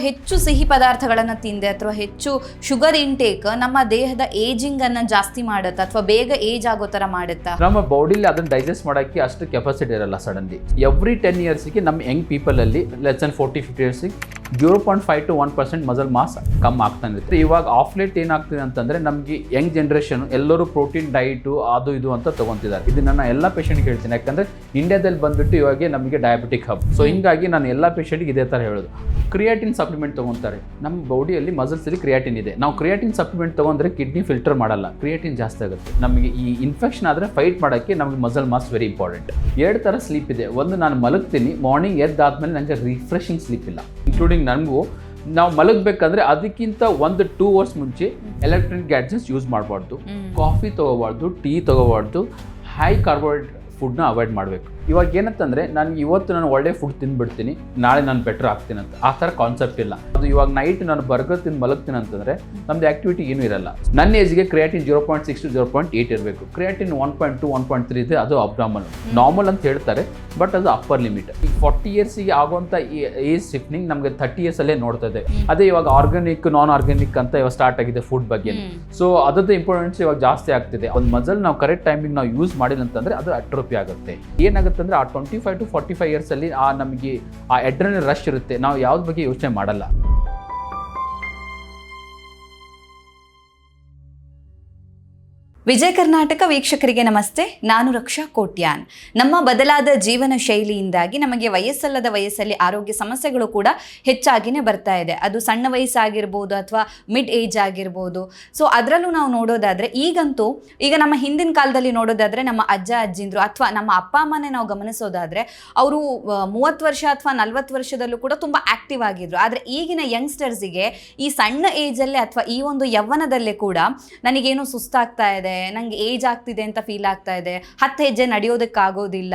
ಹೆಚ್ಚು ಸಿಹಿ ಪದಾರ್ಥಗಳನ್ನು ತಿಂದೆ ಅಥವಾ ಹೆಚ್ಚು ಶುಗರ್ ಇಂಟೇಕ್ ನಮ್ಮ ದೇಹದ ಏಜಿಂಗ್ ಅನ್ನ ಜಾಸ್ತಿ ಮಾಡುತ್ತಾ ಅಥವಾ ಬೇಗ ಏಜ್ ಆಗೋ ತರ ಮಾಡುತ್ತಾ? ನಮ್ಮ ಬಾಡಿಲಿ ಅದನ್ನ ಡೈಜೆಸ್ಟ್ ಮಾಡೋಕ್ಕೆ ಅಷ್ಟು ಕೆಪಾಸಿಟಿ ಇರಲ್ಲ. ಸಡನ್ಲಿ ಎವ್ರಿ 10 ಇಯರ್ಸ್ಗೆ ನಮ್ಮ ಯಂಗ್ ಪೀಪಲ್ ಅಲ್ಲಿ ಲೆಸ್ ದನ್ 40-50 ಇಯರ್ಸ್ಗೆ 0.5 to 1% ಮಸಲ್ ಮಾಸ್ ಕಮ್ಮಿ ಆಗ್ತಾನೆ ಇರುತ್ತೆ. ಇವಾಗ ಆಫ್ ಲೇಟ್ ಏನಾಗ್ತಿದೆ ಅಂತಂದ್ರೆ ನಮಗೆ ಯಂಗ್ ಜನರೇಷನ್ ಎಲ್ಲರೂ ಪ್ರೋಟೀನ್ ಡೈಟು ಅದು ಇದು ಅಂತ ತಗೊಂತಿದ್ದಾರೆ. ಇದು ನನ್ನ ಎಲ್ಲ ಪೇಷಂಟ್ಗೆ ಹೇಳ್ತೀನಿ, ಯಾಕಂದ್ರೆ ಇಂಡಿಯಾದಲ್ಲಿ ಬಂದ್ಬಿಟ್ಟು ಇವಾಗ ನಮಗೆ ಡಯಾಬಿಟಿಕ್ ಹಬ್. ಸೊ ಹಿಂಗಾಗಿ ನಾನು ಎಲ್ಲ ಪೇಷಂಟ್ಗೆ ಇದೇ ಥರ ಹೇಳೋದು. ಕ್ರಿಯಾಟಿನ್ ಸಪ್ಲಿಮೆಂಟ್ ತಗೊಂತಾರೆ. ನಮ್ಮ ಬಾಡಿಯಲ್ಲಿ ಮಸಲ್ಸಲ್ಲಿ ಕ್ರಿಯಾಟಿನ್ ಇದೆ. ನಾವು ಕ್ರಿಯಾಟಿನ್ ಸಪ್ಲಿಮೆಂಟ್ ತಗೊಂಡ್ರೆ ಕಿಡ್ನಿ ಫಿಲ್ಟರ್ ಮಾಡಲ್ಲ, ಕ್ರಿಯಾಟಿನ್ ಜಾಸ್ತಿ ಆಗುತ್ತೆ. ನಮಗೆ ಈ ಇನ್ಫೆಕ್ಷನ್ ಆದರೆ ಫೈಟ್ ಮಾಡೋಕ್ಕೆ ನಮಗೆ ಮಸಲ್ ಮಾಸ್ ವೆರಿ ಇಂಪಾರ್ಟೆಂಟ್. 2 ಥರ ಸ್ಲೀಪ್ ಇದೆ. ಒಂದು, ನಾನು ಮಲಗ್ತೀನಿ, ಮಾರ್ನಿಂಗ್ ಎದ್ದಾದ್ಮೇಲೆ ನನಗೆ ರಿಫ್ರೆಶಿಂಗ್ ಸ್ಲೀಪ್ ಇಲ್ಲ. ಇನ್ಕ್ಲೂಡಿಂಗ್ ನನಗೂ ನಾವು ಮಲಗಬೇಕಂದ್ರೆ ಅದಕ್ಕಿಂತ 1-2 ಅವರ್ಸ್ ಮುಂಚೆ ಎಲೆಕ್ಟ್ರಾನಿಕ್ ಗ್ಯಾಡ್ಜೆಟ್ಸ್ ಯೂಸ್ ಮಾಡಬಾರ್ದು, ಕಾಫಿ ತೊಗೋಬಾರ್ದು, ಟೀ ತೊಗೋಬಾರ್ದು, ಹೈ ಕಾರ್ಬೋಹೈಡ್ರೇಟ್ ಫುಡ್ನ ಅವಾಯ್ಡ್ ಮಾಡಬೇಕು. ಇವಾಗ ಏನಂತಂದರೆ ಇವತ್ತು ನಾನು ಒಳ್ಳೆ ಫುಡ್ ತಿಂದ್ಬಿಡ್ತೀನಿ, ನಾಳೆ ನಾನು ಬೆಟರ್ ಆಗ್ತೀನಿ ಅಂತ ಆ ಥರ ಕಾನ್ಸೆಪ್ಟ್ ಇಲ್ಲ. ಅದು ಇವಾಗ ನೈಟ್ ನಾನು ಬರ್ಗರ್ ತಿಂದು ಮಲಗ್ತೀನಿ ಅಂತಂದರೆ ನಮ್ಮದು ಆ್ಯಕ್ಟಿವಿಟಿ ಏನೂ ಇರಲ್ಲ. ನನ್ನ ಏಜ್ಗೆ ಕ್ರಿಯಾಟಿನ್ 0.6 to 0.8 ಇರಬೇಕು. ಕ್ರಿಯಾಟಿನ್ 1.2, 1.3 ಇದೆ, ಅದು ಅಬ್ನಾರ್ಮಲ್. ನಾರ್ಮಲ್ ಅಂತ ಹೇಳ್ತಾರೆ, ಬಟ್ ಅದು ಅಪ್ಪರ್ ಲಿಮಿಟ್. ಈಗ 40 ಇಯರ್ಸಿಗೆ ಆಗುವಂಥ ಏಜ್ ಶಿಫ್ಟಿಂಗ್ ನಮಗೆ 30 ಇಯರ್ಸಲ್ಲೇ ನೋಡ್ತಾ ಇದೆ. ಅದೇ ಇವಾಗ ಆರ್ಗ್ಯಾನಿಕ್, ನಾನ್ ಆರ್ಗ್ಯಾನಿಕ್ ಅಂತ ಇವಾಗ ಸ್ಟಾರ್ಟ್ ಆಗಿದೆ ಫುಡ್ ಬಗ್ಗೆ. ಸೊ ಅದ್ರದ್ದು ಇಂಪಾರ್ಟೆನ್ಸ್ ಇವಾಗ ಜಾಸ್ತಿ ಆಗ್ತಿದೆ. ಒಂದು ಮಸಲ್ ನಾವು ಕರೆಕ್ಟ್ ಟೈಮಿಗೆ ನಾವು ಯೂಸ್ ಮಾಡಿಲ್ಲ ಅಂತಂದರೆ ಅದು ಅಟ್ರೋಫಿ ಆಗುತ್ತೆ. ಏನಾಗುತ್ತೆ ಅಂದರೆ ಆ 25 to 45 ಇಯರ್ಸಲ್ಲಿ ನಮಗೆ ಆ ಅಡ್ರಿನಲ್ ರಶ್ ಇರುತ್ತೆ, ನಾವು ಯಾವ್ದ್ರ ಬಗ್ಗೆ ಯೋಚನೆ ಮಾಡಲ್ಲ. ವಿಜಯ ಕರ್ನಾಟಕ ವೀಕ್ಷಕರಿಗೆ ನಮಸ್ತೆ. ನಾನು ರಕ್ಷಾ ಕೋಟ್ಯಾನ್. ನಮ್ಮ ಬದಲಾದ ಜೀವನ ಶೈಲಿಯಿಂದಾಗಿ ನಮಗೆ ವಯಸ್ಸಲ್ಲದ ವಯಸ್ಸಲ್ಲಿ ಆರೋಗ್ಯ ಸಮಸ್ಯೆಗಳು ಕೂಡ ಹೆಚ್ಚಾಗಿನೇ ಬರ್ತಾ ಇದೆ. ಅದು ಸಣ್ಣ ವಯಸ್ಸಾಗಿರ್ಬೋದು ಅಥವಾ ಮಿಡ್ ಏಜ್ ಆಗಿರ್ಬೋದು. ಸೊ ಅದರಲ್ಲೂ ನಾವು ನೋಡೋದಾದರೆ ಈಗ ನಮ್ಮ ಹಿಂದಿನ ಕಾಲದಲ್ಲಿ ನೋಡೋದಾದರೆ ನಮ್ಮ ಅಜ್ಜ ಅಜ್ಜಿಂದ್ರು ಅಥವಾ ನಮ್ಮ ಅಪ್ಪ ಅಮ್ಮನೇ ನಾವು ಗಮನಿಸೋದಾದರೆ ಅವರು 30 ವರ್ಷ ಅಥವಾ 40 ವರ್ಷದಲ್ಲೂ ಕೂಡ ತುಂಬ ಆ್ಯಕ್ಟಿವ್ ಆಗಿದ್ರು. ಆದರೆ ಈಗಿನ ಯಂಗ್ಸ್ಟರ್ಸಿಗೆ ಈ ಸಣ್ಣ ಏಜಲ್ಲೇ ಅಥವಾ ಈ ಒಂದು ಯೌವನದಲ್ಲೇ ಕೂಡ ನನಗೇನು ಸುಸ್ತಾಗ್ತಾ ಇದೆ, ನಂಗೆ ಏಜ್ ಆಗ್ತಿದೆ ಅಂತ ಫೀಲ್ ಆಗ್ತಾ ಇದೆ, 10 ಹೆಜ್ಜೆ ನಡೆಯೋದಕ್ಕಾಗೋದಿಲ್ಲ.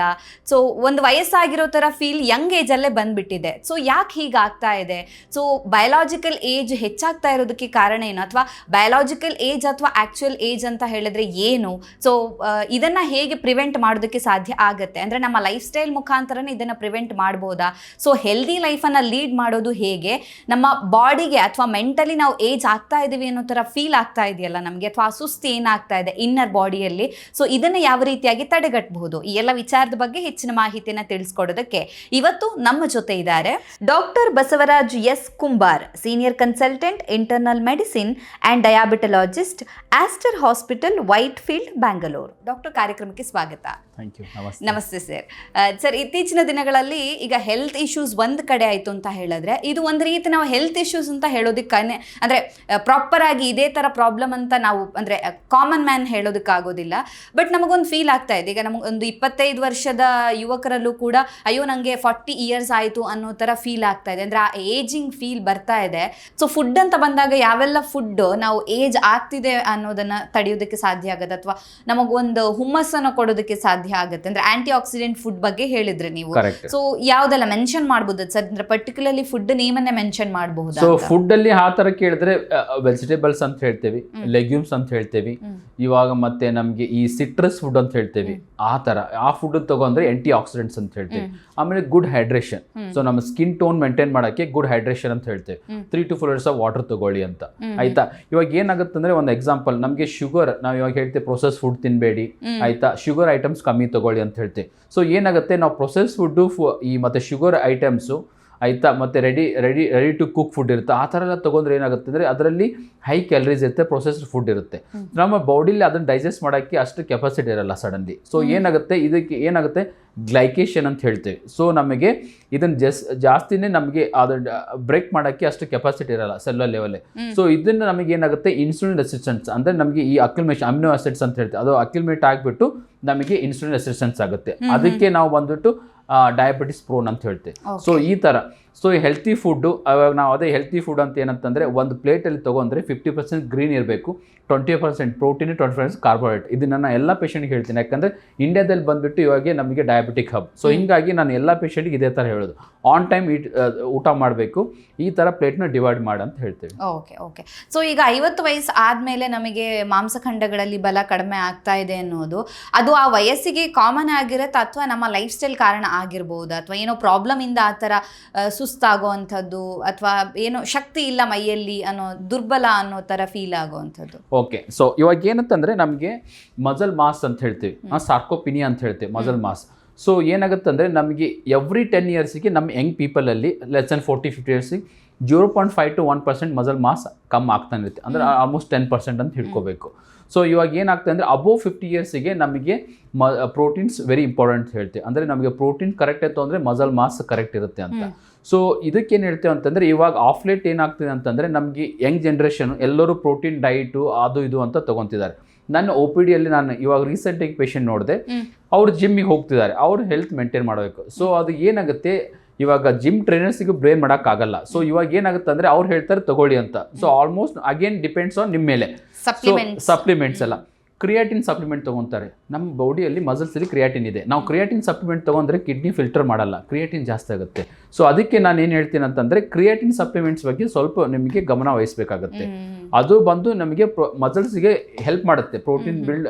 ಸೊ ಒಂದು ವಯಸ್ಸಾಗಿರೋ ಥರ ಫೀಲ್ ಯಂಗ್ ಏಜಲ್ಲೇ ಬಂದ್ಬಿಟ್ಟಿದೆ. ಸೊ ಯಾಕೆ ಹೀಗಾಗ್ತಾ ಇದೆ? ಸೊ ಬಯೋಲಾಜಿಕಲ್ ಏಜ್ ಹೆಚ್ಚಾಗ್ತಾ ಇರೋದಕ್ಕೆ ಕಾರಣ ಏನು, ಅಥವಾ ಬಯೋಲಾಜಿಕಲ್ ಏಜ್ ಅಥವಾ ಆ್ಯಕ್ಚುಯಲ್ ಏಜ್ ಅಂತ ಹೇಳಿದ್ರೆ ಏನು? ಸೊ ಇದನ್ನು ಹೇಗೆ ಪ್ರಿವೆಂಟ್ ಮಾಡೋದಕ್ಕೆ ಸಾಧ್ಯ ಆಗುತ್ತೆ? ಅಂದರೆ ನಮ್ಮ ಲೈಫ್ ಸ್ಟೈಲ್ ಮುಖಾಂತರನೇ ಇದನ್ನು ಪ್ರಿವೆಂಟ್ ಮಾಡ್ಬೋದಾ? ಸೊ ಹೆಲ್ದಿ ಲೈಫನ್ನು ಲೀಡ್ ಮಾಡೋದು ಹೇಗೆ? ನಮ್ಮ ಬಾಡಿಗೆ ಅಥವಾ ಮೆಂಟಲಿ ನಾವು ಏಜ್ ಆಗ್ತಾ ಇದ್ದೀವಿ ಅನ್ನೋ ಥರ ಫೀಲ್ ಆಗ್ತಾ ಇದೆಯಲ್ಲ ನಮಗೆ, ಅಥವಾ ಸುಸ್ತು ಏನಾಗ್ತಾ ಇದೆ ಇನ್ನರ್ ಬಾಡಿಯಲ್ಲಿ, ಸೊ ಇದನ್ನು ಯಾವ ರೀತಿಯಾಗಿ ತಡೆಗಟ್ಟಬಹುದು? ಈ ಎಲ್ಲ ವಿಚಾರದ ಬಗ್ಗೆ ಹೆಚ್ಚಿನ ಮಾಹಿತಿಯನ್ನು ತಿಳಿಸ್ಕೊಡೋದಕ್ಕೆ ಇವತ್ತು ನಮ್ಮ ಜೊತೆ ಇದ್ದಾರೆ doctor Basavaraj S Kumbar, senior consultant internal medicine and diabetologist, Aster hospital, Whitefield, Bangalore. Doctor, ಕಾರ್ಯಕ್ರಮಕ್ಕೆ ಸ್ವಾಗತ. Thank you. ನಮಸ್ತೆ ಸರ್. ಸರ್, ಇತ್ತೀಚಿನ ದಿನಗಳಲ್ಲಿ ಈಗ ಹೆಲ್ತ್ ಇಶ್ಯೂಸ್ ಒಂದು ಕಡೆ ಆಯಿತು ಅಂತ ಹೇಳಿದ್ರೆ, ಇದು ಒಂದು ರೀತಿ ನಾವು ಹೆಲ್ತ್ ಇಶ್ಯೂಸ್ ಅಂತ ಹೇಳೋದಕ್ಕೆ ಅಂದರೆ ಪ್ರಾಪರ್ ಆಗಿ ಇದೇ ಥರ ಪ್ರಾಬ್ಲಮ್ ಅಂತ ನಾವು ಅಂದರೆ ಕಾಮನ್ ಮ್ಯಾನ್ ಹೇಳೋದಕ್ಕಾಗೋದಿಲ್ಲ. ಬಟ್ ನಮಗೊಂದು ಫೀಲ್ ಆಗ್ತಾ ಇದೆ. ಈಗ ನಮಗೊಂದು 25 ವರ್ಷದ ಯುವಕರಲ್ಲೂ ಕೂಡ ಅಯ್ಯೋ ನನಗೆ 40 ಇಯರ್ಸ್ ಆಯಿತು ಅನ್ನೋ ಥರ ಫೀಲ್ ಆಗ್ತಾ ಇದೆ. ಅಂದರೆ ಆ ಏಜಿಂಗ್ ಫೀಲ್ ಬರ್ತಾ ಇದೆ. ಸೊ ಫುಡ್ ಅಂತ ಬಂದಾಗ ಯಾವೆಲ್ಲ ಫುಡ್ ನಾವು ಏಜ್ ಆಗ್ತಿದೆ ಅನ್ನೋದನ್ನು ತಡೆಯೋದಕ್ಕೆ ಸಾಧ್ಯ ಆಗುತ್ತೆ, ಅಥವಾ ನಮಗೊಂದು ಹುಮ್ಮಸ್ಸನ್ನು ಕೊಡೋದಕ್ಕೆ ಸಾಧ್ಯ ಆಗುತ್ತೆ? ಅಂದರೆ ಆಂಟಿ ಆಕ್ಸಿಡೆಂಟ್ ಫುಡ್ ಬಗ್ಗೆ ಹೇಳಿದ್ರೆ ನೀವು, ಸೊ ಯಾವುದೆಲ್ಲ ಮೆನ್ಷನ್ ಮಾಡಬಹುದು ಸರ್? ಅಂದ್ರೆ ಪರ್ಟಿಕ್ಯುಲರ್ಲಿ ಫುಡ್ ನೇಮನ್ನೇ ಮೆನ್ಷನ್ ಮಾಡಬಹುದು? ಸೊ ಫುಡ್ ಅಲ್ಲಿ ಆ ತರ ಕೇಳಿದ್ರೆ ವೆಜಿಟೇಬಲ್ಸ್ ಅಂತ ಹೇಳ್ತೇವೆ, ಲೆಗ್ಯೂಮ್ಸ್ ಅಂತ ಹೇಳ್ತೇವೆ, ಇವಾಗ ಮತ್ತೆ ನಮ್ಗೆ ಈ ಸಿಟ್ರಸ್ ಫುಡ್ ಅಂತ ಹೇಳ್ತೇವೆ. ಆ ತರ ಆ ಫುಡ್ ತಗೊಂಡ್ರೆ ಆಂಟಿ ಆಕ್ಸಿಡೆಂಟ್ಸ್ ಅಂತ ಹೇಳ್ತೇವೆ. ಆಮೇಲೆ ಗುಡ್ ಹೈಡ್ರೇಷನ್, ಸೊ ನಮ್ಮ ಸ್ಕಿನ್ ಟೋನ್ ಮೇಂಟೈನ್ ಮಾಡಕ್ಕೆ ಗುಡ್ ಹೈಡ್ರೇಷನ್ ಅಂತ ಹೇಳ್ತೇವೆ. 3 to 4 ಲೀಟರ್ಸ್ ಆಫ್ ವಾಟರ್ ತಗೊಳ್ಳಿ ಅಂತ, ಆಯ್ತಾ? ಇವಾಗ ಏನಾಗುತ್ತೆ ಅಂದ್ರೆ ಒಂದು ಎಕ್ಸಾಂಪಲ್, ನಮಗೆ ಶುಗರ್, ನಾವು ಇವಾಗ ಹೇಳ್ತೇವೆ ಪ್ರೊಸೆಸ್ ಫುಡ್ ತಿನ್ಬೇಡಿ, ಆಯ್ತಾ? ಶುಗರ್ ಐಟಮ್ಸ್ ಕಮ್ಮಿ ತಗೊಳ್ಳಿ ಅಂತ ಹೇಳ್ತೇವೆ. ಸೊ ಏನಾಗುತ್ತೆ, ನಾವು ಪ್ರೊಸೆಸ್ ಫುಡ್ಡು ಈ ಮತ್ತೆ ಶುಗರ್ ಐಟಮ್ಸು, ಆಯಿತಾ, ಮತ್ತು ರೆಡಿ ಟು ಕುಕ್ ಫುಡ್ ಇರುತ್ತೆ. ಆ ಥರ ಎಲ್ಲ ತೊಗೊಂಡ್ರೆ ಏನಾಗುತ್ತೆ ಅಂದರೆ ಅದರಲ್ಲಿ ಹೈ ಕ್ಯಾಲರೀಸ್ ಇರುತ್ತೆ, ಪ್ರೊಸೆಸ್ಡ್ ಫುಡ್ ಇರುತ್ತೆ. ನಮ್ಮ ಬಾಡಿಲಿ ಅದನ್ನು ಡೈಜೆಸ್ಟ್ ಮಾಡೋಕ್ಕೆ ಅಷ್ಟು ಕೆಪಾಸಿಟಿ ಇರಲ್ಲ ಸಡನ್ಲಿ. ಸೊ ಏನಾಗುತ್ತೆ, ಇದಕ್ಕೆ ಏನಾಗುತ್ತೆ, ಗ್ಲೈಕೇಷನ್ ಅಂತ ಹೇಳ್ತೇವೆ. ಸೊ ನಮಗೆ ಇದನ್ನು ಜಾಸ್ತಿನೇ ನಮಗೆ ಅದನ್ನು ಬ್ರೇಕ್ ಮಾಡೋಕ್ಕೆ ಅಷ್ಟು ಕೆಪಾಸಿಟಿ ಇರಲ್ಲ ಸೆಲ್ಲರ್ ಲೆವೆಲ್ಲೇ. ಸೊ ಇದನ್ನು ನಮಗೆ ಏನಾಗುತ್ತೆ, ಇನ್ಸುಲಿನ್ ರೆಸಿಸ್ಟೆನ್ಸ್ ಅಂದರೆ ನಮಗೆ ಈ ಅಕ್ಯುಮೇಷನ್ ಅಮಿನೋ ಆಸಿಡ್ಸ್ ಅಂತ ಹೇಳ್ತೇವೆ, ಅದು ಅಕ್ಯುಮೇಟ್ ಆಗಿಬಿಟ್ಟು ನಮಗೆ ಇನ್ಸುಲಿನ್ ರೆಸಿಸ್ಟೆನ್ಸ್ ಆಗುತ್ತೆ. ಅದಕ್ಕೆ ನಾವು ಬಂದ್ಬಿಟ್ಟು ಡಯಾಬಿಟಿಸ್ ಪ್ರೋನ್ ಅಂತ ಹೇಳ್ತೇವೆ. ಸೊ ಈ ಥರ ಸೊ ಹೆಲ್ತಿ ಫುಡ್ಡು, ಅವಾಗ ನಾವು ಅದೇ ಹೆಲ್ತಿ ಫುಡ್ ಅಂತ ಏನಂತಂದರೆ ಒಂದು ಪ್ಲೇಟಲ್ಲಿ ತೊಗೊಂಡ್ರೆ 50% ಗ್ರೀನ್ ಇರಬೇಕು, 20% ಪ್ರೋಟೀನ್, 20% ಕಾರ್ಬೋಹೈಡ್ರೇಟ್. ಇದು ನನ್ನ ಎಲ್ಲ ಪೇಷಂಟ್ಗೆ ಹೇಳ್ತೀನಿ, ಯಾಕಂದರೆ ಇಂಡಿಯಾದಲ್ಲಿ ಬಂದುಬಿಟ್ಟು ಇವಾಗ ನಮಗೆ ಡಯಾಬಿಟಿಕ್ ಹಬ್. ಸೊ ಹಿಂಗಾಗಿ ನಾನು ಎಲ್ಲ ಪೇಷಂಟ್ಗೆ ಇದೇ ಥರ ಹೇಳೋದು, ಆನ್ ಟೈಮ್ ಊಟ ಮಾಡಬೇಕು, ಈ ಥರ ಪ್ಲೇಟ್ನ ಡಿವೈಡ್ ಮಾಡಿ ಅಂತ ಹೇಳ್ತೇವೆ. ಓಕೆ. ಸೊ ಈಗ 50 ವಯಸ್ಸು ಆದಮೇಲೆ ನಮಗೆ ಮಾಂಸಖಂಡಗಳಲ್ಲಿ ಬಲ ಕಡಿಮೆ ಆಗ್ತಾ ಇದೆ ಅನ್ನೋದು, ಅದು ಆ ವಯಸ್ಸಿಗೆ ಕಾಮನ್ ಆಗಿರುತ್ತೆ ಅಥವಾ ನಮ್ಮ ಲೈಫ್ ಸ್ಟೈಲ್ ಕಾರಣ ಆಗಿರ್ಬೋದು, ಅಥವಾ ಏನೋ ಪ್ರಾಬ್ಲಮ್ ಇಂದ ಆ ಥರ ಸುಸ್ತಾಗೋ ಅಂಥದ್ದು ಅಥವಾ ಏನೋ ಶಕ್ತಿ ಇಲ್ಲ ಮೈಯಲ್ಲಿ ಅನ್ನೋ ದುರ್ಬಲ ಅನ್ನೋ ಥರ ಫೀಲ್ ಆಗೋ ಅಂಥದ್ದು. ಓಕೆ, ಸೊ ಇವಾಗ ಏನಂತಂದರೆ ನಮಗೆ ಮಸಲ್ ಮಾಸ್ ಅಂತ ಹೇಳ್ತೀವಿ, ಸಾರ್ಕೋಪಿನಿಯಾ ಅಂತ ಹೇಳ್ತೀವಿ ಮಸಲ್ ಮಾಸ್. ಸೊ ಏನಾಗುತ್ತೆ ಅಂದರೆ ನಮಗೆ ಎವ್ರಿ 10 ಇಯರ್ಸಿಗೆ ನಮ್ಮ ಯಂಗ್ ಪೀಪಲಲ್ಲಿ ಲೆಸ್ ದೆನ್ 40-50 ಇಯರ್ಸಿಗೆ 0.5 to 1% ಮಸಲ್ ಮಾಸ್ ಕಮ್ಮಿ ಆಗ್ತಾನೆ ಇರುತ್ತೆ. ಅಂದರೆ ಆಲ್ಮೋಸ್ಟ್ 10% ಅಂತ ಹಿಡ್ಕೋಬೇಕು. ಸೊ ಇವಾಗ ಏನಾಗ್ತದೆ ಅಂದರೆ ಅಬೋವ್ 50 ಇಯರ್ಸಿಗೆ ನಮಗೆ ಪ್ರೋಟೀನ್ಸ್ ವೆರಿ ಇಂಪಾರ್ಟೆಂಟ್ ಹೇಳ್ತೀವಿ. ಅಂದರೆ ನಮಗೆ ಪ್ರೋಟೀನ್ ಕರೆಕ್ಟ್ ಇತ್ತು ಅಂದರೆ ಮಸಲ್ ಮಾಸ್ ಕರೆಕ್ಟ್ ಇರುತ್ತೆ ಅಂತ. ಸೊ ಇದಕ್ಕೇನು ಹೇಳ್ತೇವೆ ಅಂತಂದರೆ ಇವಾಗ ಆಫ್ ಲೇಟ್ ಏನಾಗ್ತಿದೆ ಅಂತಂದರೆ ನಮಗೆ ಯಂಗ್ ಜನ್ರೇಷನ್ ಎಲ್ಲರೂ ಪ್ರೋಟೀನ್ ಡೈಟು ಅದು ಇದು ಅಂತ ತೊಗೊತಿದ್ದಾರೆ. ನನ್ನ ಒ ಪಿ ಡಿಯಲ್ಲಿ ನಾನು ಇವಾಗ ರೀಸೆಂಟಾಗಿ ಪೇಷಂಟ್ ನೋಡಿದೆ, ಅವ್ರು ಜಿಮ್ಮಿಗೆ ಹೋಗ್ತಿದ್ದಾರೆ, ಅವ್ರು ಹೆಲ್ತ್ ಮೇಂಟೈನ್ ಮಾಡಬೇಕು. ಸೊ ಅದು ಏನಾಗುತ್ತೆ, ಇವಾಗ ಜಿಮ್ ಟ್ರೈನರ್ಸಿಗೂ ಬ್ಲೇಮ್ ಮಾಡೋಕ್ಕಾಗಲ್ಲ. ಸೊ ಇವಾಗ ಏನಾಗುತ್ತೆ ಅಂದರೆ ಅವ್ರು ಹೇಳ್ತಾರೆ ತಗೊಳ್ಳಿ ಅಂತ. So almost again depends on ನಿಮ್ಮ ಮೇಲೆ. ಸಪ್ಲಿಮೆಂಟ್ಸ್ ಎಲ್ಲ ಕ್ರಿಯಾಟಿನ್ ಸಪ್ಲಿಮೆಂಟ್ ತೊಗೊತಾರೆ. ನಮ್ಮ ಬಾಡಿಯಲ್ಲಿ ಮಸಲ್ಸಲ್ಲಿ ಕ್ರಿಯಾಟಿನ್ ಇದೆ. ನಾವು ಕ್ರಿಯಾಟಿನ್ ಸಪ್ಲಿಮೆಂಟ್ ತೊಗೊಂಡ್ರೆ ಕಿಡ್ನಿ ಫಿಲ್ಟರ್ ಮಾಡಲ್ಲ, ಕ್ರಿಯಾಟಿನ್ ಜಾಸ್ತಿ ಆಗುತ್ತೆ. ಸೊ ಅದಕ್ಕೆ ನಾನು ಏನು ಹೇಳ್ತೀನಿ ಅಂತಂದರೆ ಕ್ರಿಯಾಟಿನ್ ಸಪ್ಲಿಮೆಂಟ್ಸ್ ಬಗ್ಗೆ ಸ್ವಲ್ಪ ನಿಮಗೆ ಗಮನ ವಹಿಸಬೇಕಾಗುತ್ತೆ. ಅದು ಬಂದು ನಮಗೆ ಮಸಲ್ಸ್ಗೆ ಹೆಲ್ಪ್ ಮಾಡುತ್ತೆ, ಪ್ರೋಟೀನ್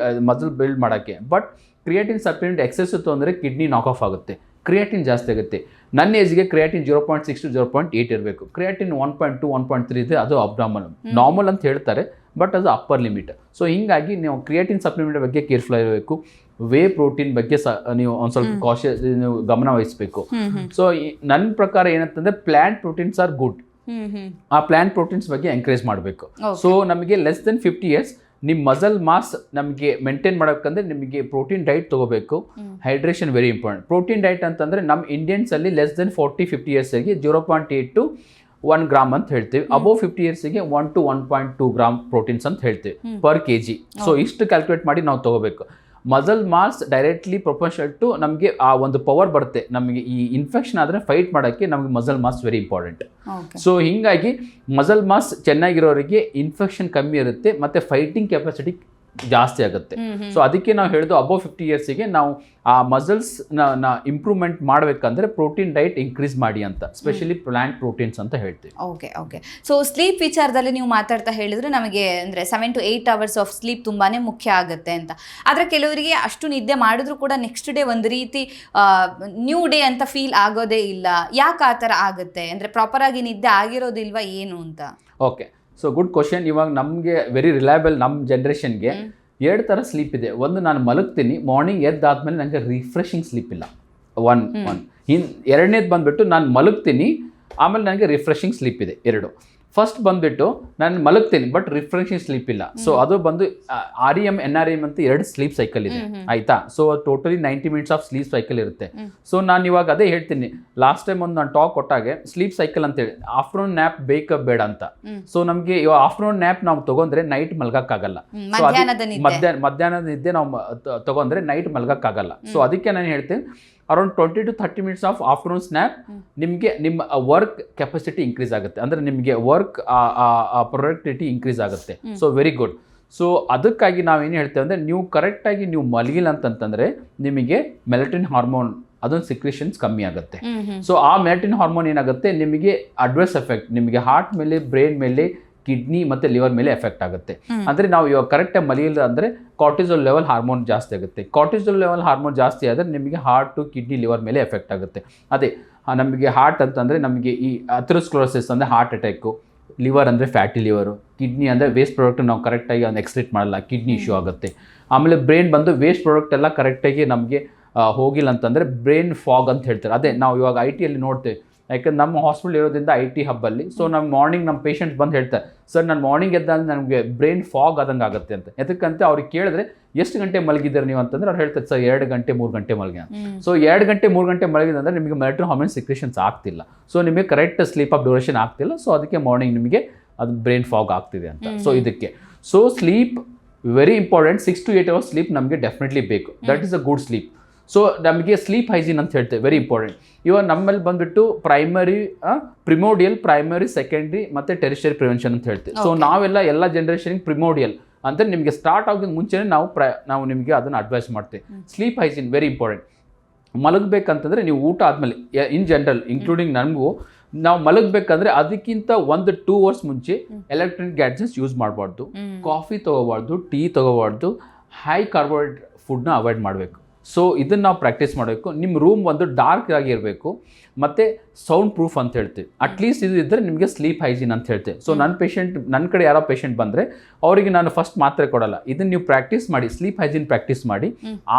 ಮಸಲ್ ಬಿಲ್ಡ್ ಮಾಡೋಕ್ಕೆ. ಬಟ್ ಕ್ರಿಯಾಟಿನ್ ಸಪ್ಲಿಮೆಂಟ್ ಎಕ್ಸೆಸ್ ಇತ್ತು ಅಂದರೆ ಕಿಡ್ನಿ ನಾಕ್ ಆಫ್ ಆಗುತ್ತೆ, ಕ್ರಿಯಾಟಿನ್ ಜಾಸ್ತಿ ಆಗುತ್ತೆ. ನನ್ನ ಏಜ್ಗೆ ಕ್ರಿಯಾಟಿನ್ 0.6 to 0.8 ಇರಬೇಕು. ಕ್ರಿಯಾಟಿನ್ 1.2 1.3 ಇದೆ, ಅದು ಅಬ್ನಾರ್ಮಲ್. ನಾರ್ಮಲ್ ಅಂತ ಹೇಳ್ತಾರೆ, ಬಟ್ ಅದು ಅಪ್ಪರ್ ಲಿಮಿಟ್. ಸೊ ಹೀಗಾಗಿ ನೀವು ಕ್ರಿಯಾಟಿನ್ ಸಪ್ಲಿಮೆಂಟ್ ಬಗ್ಗೆ ಕೇರ್ಫುಲ್ ಆಗಿರಬೇಕು. ವೇ ಪ್ರೋಟೀನ್ ಬಗ್ಗೆ ನೀವು ಒಂದು ಸ್ವಲ್ಪ ಕಾಶಿಯಸ್ ನೀವು ಗಮನ ವಹಿಸಬೇಕು. ಸೊ ನನ್ನ ಪ್ರಕಾರ ಏನಂತಂದರೆ ಪ್ಲ್ಯಾಂಟ್ ಪ್ರೋಟೀನ್ಸ್ ಆರ್ ಗುಡ್. ಆ ಪ್ಲ್ಯಾಂಟ್ ಪ್ರೋಟೀನ್ಸ್ ಬಗ್ಗೆ ಎಂಕರೇಜ್ ಮಾಡಬೇಕು. ಸೊ ನಮಗೆ ಲೆಸ್ ದೆನ್ 50 ಇಯರ್ಸ್ ನಿಮ್ಮ ಮಸಲ್ ಮಾಸ್ ನಮಗೆ ಮೇಂಟೈನ್ ಮಾಡೋಕ್ಕಂದ್ರೆ ನಿಮಗೆ ಪ್ರೋಟೀನ್ ಡೈಟ್ ತೊಗೋಬೇಕು. Hydration very important. Protein diet ಅಂತಂದರೆ ನಮ್ಮ ಇಂಡಿಯನ್ಸಲ್ಲಿ ಲೆಸ್ ದೆನ್ 40-50 ಇಯರ್ಸಿಗೆ 0.8 to 1 ಗ್ರಾಮ್ ಅಂತ ಹೇಳ್ತೀವಿ. ಅಬೋವ್ 50 ಇಯರ್ಸಿಗೆ 1 to 1.2 ಗ್ರಾಮ್ ಪ್ರೋಟೀನ್ಸ್ ಅಂತ ಹೇಳ್ತೀವಿ ಪರ್ kg. ಸೊ ಇಷ್ಟು ಕ್ಯಾಲ್ಕುಲೇಟ್ ಮಾಡಿ ನಾವು ತೊಗೋಬೇಕು. Muscle mass directly proportional to ನಮಗೆ ಆ ಒಂದು ಪವರ್ ಬರುತ್ತೆ. ನಮಗೆ ಈ ಇನ್ಫೆಕ್ಷನ್ ಆದರೆ ಫೈಟ್ ಮಾಡೋಕ್ಕೆ ನಮಗೆ muscle mass very important. So ಹೀಗಾಗಿ ಮಸಲ್ ಮಾಸ್ ಚೆನ್ನಾಗಿರೋರಿಗೆ ಇನ್ಫೆಕ್ಷನ್ ಕಮ್ಮಿ ಇರುತ್ತೆ ಮತ್ತು ಫೈಟಿಂಗ್ ಕೆಪಾಸಿಟಿ ಜಾಸ್ತಿ ಆಗುತ್ತೆ. ಸೊ ಅದಕ್ಕೆ ನಾವು ಹೇಳಿದ್ದು ಅಬೋವ್ 50 ಇಯರ್ಸಿಗೆ ನಾವು ಆ ಮಸಲ್ಸ್ನ ಇಂಪ್ರೂವ್ಮೆಂಟ್ ಮಾಡಬೇಕಂದ್ರೆ ಪ್ರೋಟೀನ್ ಡೈಟ್ ಇನ್ಕ್ರೀಸ್ ಮಾಡಿ ಅಂತ, ಸ್ಪೆಷಲಿ ಪ್ಲಾಂಟ್ ಪ್ರೋಟೀನ್ಸ್ ಅಂತ ಹೇಳ್ತೀವಿ. ಓಕೆ. ಸೊ ಸ್ಲೀಪ್ ವಿಚಾರದಲ್ಲಿ ನೀವು ಮಾತಾಡ್ತಾ ಹೇಳಿದ್ರೆ ನಮಗೆ ಅಂದರೆ 7 to 8 hours ಆಫ್ ಸ್ಲೀಪ್ ತುಂಬಾ ಮುಖ್ಯ ಆಗುತ್ತೆ ಅಂತ. ಆದರೆ ಕೆಲವರಿಗೆ ಅಷ್ಟು ನಿದ್ದೆ ಮಾಡಿದ್ರು ಕೂಡ ನೆಕ್ಸ್ಟ್ ಡೇ ಒಂದು ರೀತಿ ನ್ಯೂ ಡೇ ಅಂತ ಫೀಲ್ ಆಗೋದೇ ಇಲ್ಲ. ಯಾಕೆ ಆ ಥರ ಆಗುತ್ತೆ ಅಂದರೆ ಪ್ರಾಪರಾಗಿ ನಿದ್ದೆ ಆಗಿರೋದಿಲ್ವಾ ಏನು ಅಂತ? Okay, so good question. ಇವಾಗ ನಮಗೆ ವೆರಿ ರಿಲಯಬಲ್ ನಮ್ಮ ಜನ್ರೇಷನ್ಗೆ 2 ಥರ ಸ್ಲೀಪ್ ಇದೆ. ಒಂದು, ನಾನು ಮಲಗ್ತೀನಿ, ಮಾರ್ನಿಂಗ್ ಎದ್ದಾದ್ಮೇಲೆ ನನಗೆ ರಿಫ್ರೆಶಿಂಗ್ ಸ್ಲೀಪ್ ಇಲ್ಲ. ಎರಡನೇದು ಬಂದುಬಿಟ್ಟು ನಾನು ಮಲಗ್ತೀನಿ, ಆಮೇಲೆ ನನಗೆ ರಿಫ್ರೆಶಿಂಗ್ ಸ್ಲೀಪ್ ಇದೆ. 2. ಫಸ್ಟ್ ಬಂದುಬಿಟ್ಟು ನಾನು ಮಲಗ್ತೀನಿ ಬಟ್ ರಿಫ್ರೆಶಿಂಗ್ ಸ್ಲೀಪ್ ಇಲ್ಲ. ಸೊ ಅದು ಬಂದು REM NREM ಅಂತ 2 ಸ್ಲೀಪ್ ಸೈಕಲ್ ಇದೆ, ಆಯಿತಾ. So totally 90 minutes of sleep cycle ಇರುತ್ತೆ. ಸೊ ನಾನು ಇವಾಗ ಅದೇ ಹೇಳ್ತೀನಿ, ಲಾಸ್ಟ್ ಟೈಮ್ ಒಂದು ನಾನು ಟಾಕ್ ಕೊಟ್ಟಾಗೆ ಸ್ಲೀಪ್ ಸೈಕಲ್ ಅಂತೇಳಿ ಆಫ್ಟರ್ನೂನ್ ನ್ಯಾಪ್ ಬೇಕಾ ಬೇಡ ಅಂತ. ಸೊ ನಮಗೆ ಇವಾಗ ಆಫ್ಟರ್ನೂನ್ ನ್ಯಾಪ್ ನಾವು ತೊಗೊಂಡ್ರೆ ನೈಟ್ ಮಲ್ಗೋಕ್ಕಾಗಲ್ಲ. ಸೊ ಮಧ್ಯಾಹ್ನದ ನಿದ್ದೆ ನಾವು ತೊಗೊಂಡ್ರೆ ನೈಟ್ ಮಲ್ಗೋಕ್ಕಾಗಲ್ಲ. ಸೊ ಅದಕ್ಕೆ ನಾನು ಹೇಳ್ತೀನಿ around 20 to 30 minutes of afternoon snap ನಿಮಗೆ ನಿಮ್ಮ ವರ್ಕ್ ಕೆಪಾಸಿಟಿ ಇನ್ಕ್ರೀಸ್ ಆಗುತ್ತೆ. ಅಂದರೆ ನಿಮಗೆ ವರ್ಕ್ ಪ್ರೊಡಕ್ಟಿವಿಟಿ ಇನ್ಕ್ರೀಸ್ ಆಗುತ್ತೆ. So very good. ಸೊ ಅದಕ್ಕಾಗಿ ನಾವೇನು ಹೇಳ್ತೇವೆ ಅಂದರೆ ನೀವು ಕರೆಕ್ಟಾಗಿ ನೀವು ಮಲಗಿಲ್ಲ ಅಂತಂತಂದರೆ ನಿಮಗೆ ಮೆಲಟೋನಿನ್ ಹಾರ್ಮೋನ್ ಅದೊಂದು ಸಿಕ್ರೇಷನ್ಸ್ ಕಮ್ಮಿ ಆಗುತ್ತೆ. ಸೊ ಆ ಮೆಲಟೋನಿನ್ ಹಾರ್ಮೋನ್ ಏನಾಗುತ್ತೆ ನಿಮಗೆ ಅಡ್ವರ್ಸ್ ಎಫೆಕ್ಟ್ ನಿಮಗೆ ಹಾರ್ಟ್ ಮೇಲೆ, ಬ್ರೈನ್ ಮೇಲೆ, ಕಿಡ್ನಿ ಮತ್ತು ಲಿವರ್ ಮೇಲೆ ಎಫೆಕ್ಟ್ ಆಗುತ್ತೆ. ಅಂದರೆ ನಾವು ಇವಾಗ ಕರೆಕ್ಟಾಗಿ ಮಲಗಿಲ್ಲ ಅಂದರೆ ಕಾರ್ಟಿಸೋಲ್ ಲೆವೆಲ್ ಹಾರ್ಮೋನ್ ಜಾಸ್ತಿ ಆಗುತ್ತೆ. ಕಾರ್ಟಿಸೋಲ್ ಲೆವೆಲ್ ಹಾರ್ಮೋನ್ ಜಾಸ್ತಿ ಆದರೆ ನಿಮಗೆ ಹಾರ್ಟು, ಕಿಡ್ನಿ, ಲಿವರ್ ಮೇಲೆ ಎಫೆಕ್ಟ್ ಆಗುತ್ತೆ. ಅದೇ ನಮಗೆ ಹಾರ್ಟ್ ಅಂತಂದರೆ ನಮಗೆ ಈ ಅಥೆರೋಸ್ಕ್ಲೆರೋಸಿಸ್ ಅಂದರೆ ಹಾರ್ಟ್ ಅಟ್ಯಾಕು, ಲಿವರ್ ಅಂದರೆ ಫ್ಯಾಟಿ ಲಿವರು, ಕಿಡ್ನಿ ಅಂದರೆ ವೇಸ್ಟ್ ಪ್ರಾಡಕ್ಟ್ ನಾವು ಕರೆಕ್ಟಾಗಿ ಅದನ್ನು ಎಕ್ಸ್ಟ್ರಾಕ್ಟ್ ಮಾಡಲ್ಲ, ಕಿಡ್ನಿ ಇಶ್ಯೂ ಆಗುತ್ತೆ. ಆಮೇಲೆ ಬ್ರೈನ್ ಬಂದು ವೇಸ್ಟ್ ಪ್ರಾಡಕ್ಟ್ ಎಲ್ಲ ಕರೆಕ್ಟಾಗಿ ನಮಗೆ ಹೋಗಿಲ್ಲ ಅಂತಂದರೆ ಬ್ರೈನ್ ಫಾಗ್ ಅಂತ ಹೇಳ್ತಾರೆ. ಅದೇ ನಾವು ಇವಾಗ IT ನೋಡ್ತೇವೆ, ಯಾಕಂದ್ರೆ ನಮ್ಮ ಹಾಸ್ಪಿಟಲ್ ಇರೋದ್ರಿಂದ IT ಹಬ್ಬಲ್ಲಿ. ಸೊ ನಮ್ಮ ಮಾರ್ನಿಂಗ್ ನಮ್ಮ ಪೇಷಂಟ್ಸ್ ಬಂದು ಹೇಳ್ತಾರೆ, ಸರ್ ನಾನು ಮಾರ್ನಿಂಗ್ ಎದ್ದಾಗ ನನಗೆ ಬ್ರೈನ್ ಫಾಗ್ ಆದಂಗೆ ಆಗುತ್ತೆ ಅಂತ. ಯಾಕಂತ ಅವ್ರಿಗೆ ಕೇಳಿದ್ರೆ ಎಷ್ಟು ಗಂಟೆ ಮಲಗಿದ್ದಾರೆ ನೀವು ಅಂತಂದ್ರೆ ಅವ್ರು ಹೇಳ್ತಾರೆ ಸರ್ 2 ಗಂಟೆ 3 ಗಂಟೆ ಮಲಗಿ. ಸೊ 2 ಗಂಟೆ 3 ಗಂಟೆ ಮಲಗಿದಂದ್ರೆ ನಿಮಗೆ ಮೆಲಟೋನಿನ್ ಹಾರ್ಮೋನ್ ಸಿಕ್ರೇಷನ್ಸ್ ಆಗ್ತಿಲ್ಲ. ಸೊ ನಿಮಗೆ ಕರೆಕ್ಟ್ ಸ್ಲೀಪ್ ಆಫ್ ಡ್ಯೂರೇಷನ್ ಆಗ್ತಿಲ್ಲ. ಸೊ ಅದಕ್ಕೆ ಮಾರ್ನಿಂಗ್ ನಿಮಗೆ ಅದು ಬ್ರೈನ್ ಫಾಗ್ ಆಗ್ತಿದೆ ಅಂತ. ಸೊ ಇದಕ್ಕೆ so sleep very important. 6 to 8 hours sleep ನಮಗೆ ಡೆಫಿನೆಟ್ಲಿ ಬೇಕು. That is a good sleep. So ನಮಗೆ ಸ್ಲೀಪ್ ಹೈಜೀನ್ ಅಂತ ಹೇಳ್ತೇವೆ, ವೆರಿ ಇಂಪಾರ್ಟೆಂಟ್. ಇವಾಗ ನಮ್ಮಲ್ಲಿ ಬಂದುಬಿಟ್ಟು ಪ್ರಿಮೋಡಿಯಲ್, ಪ್ರೈಮರಿ, ಸೆಕೆಂಡ್ರಿ ಮತ್ತು ಟೆರಿಷರಿ ಪ್ರಿವೆನ್ಷನ್ ಅಂತ ಹೇಳ್ತೀವಿ. ಸೊ ನಾವೆಲ್ಲ ಎಲ್ಲ ಜನ್ರೇಷನ್ಗೆ ಪ್ರಿಮೋಡಿಯಲ್ ಅಂದರೆ ನಿಮಗೆ ಸ್ಟಾರ್ಟ್ ಆಗೋದಕ್ಕೆ ಮುಂಚೆನೇ ನಾವು ನಿಮಗೆ ಅದನ್ನು ಅಡ್ವೈಸ್ ಮಾಡ್ತೀವಿ. Sleep hygiene very important. ಮಲಗಬೇಕಂತಂದರೆ ನೀವು ಊಟ ಆದಮೇಲೆ ಇನ್ ಜನರಲ್ ಇನ್ಕ್ಲೂಡಿಂಗ್ ನನಗೂ ನಾವು ಮಲಗಬೇಕಂದ್ರೆ ಅದಕ್ಕಿಂತ 1-2 hours ಮುಂಚೆ ಎಲೆಕ್ಟ್ರಾನಿಕ್ ಗ್ಯಾಡ್ಜೆಟ್ಸ್ ಯೂಸ್ ಮಾಡಬಾರ್ದು, ಕಾಫಿ ತೊಗೋಬಾರ್ದು, ಟೀ ತೊಗೋಬಾರ್ದು, ಹೈ ಕಾರ್ಬೋಹೈಡ್ರೇಟ್ ಫುಡ್ನ ಅವಾಯ್ಡ್ ಮಾಡಬೇಕು. ಸೊ ಇದನ್ನು ನಾವು ಪ್ರಾಕ್ಟೀಸ್ ಮಾಡಬೇಕು. ನಿಮ್ಮ ರೂಮ್ ಒಂದು ಡಾರ್ಕ್ ಆಗಿರಬೇಕು ಮತ್ತು ಸೌಂಡ್ ಪ್ರೂಫ್ ಅಂತ ಹೇಳ್ತೀವಿ. ಅಟ್ಲೀಸ್ಟ್ ಇದು ಇದ್ದರೆ ನಿಮಗೆ ಸ್ಲೀಪ್ ಹೈಜೀನ್ ಅಂತ ಹೇಳ್ತೀವಿ. ಸೊ ನನ್ನ ಕಡೆ ಯಾರೋ ಪೇಷಂಟ್ ಬಂದರೆ ಅವರಿಗೆ ನಾನು ಫಸ್ಟ್ ಮಾತ್ರೆ ಕೊಡಲ್ಲ, ಇದನ್ನು ನೀವು ಪ್ರಾಕ್ಟೀಸ್ ಮಾಡಿ, ಸ್ಲೀಪ್ ಹೈಜೀನ್ ಪ್ರಾಕ್ಟೀಸ್ ಮಾಡಿ.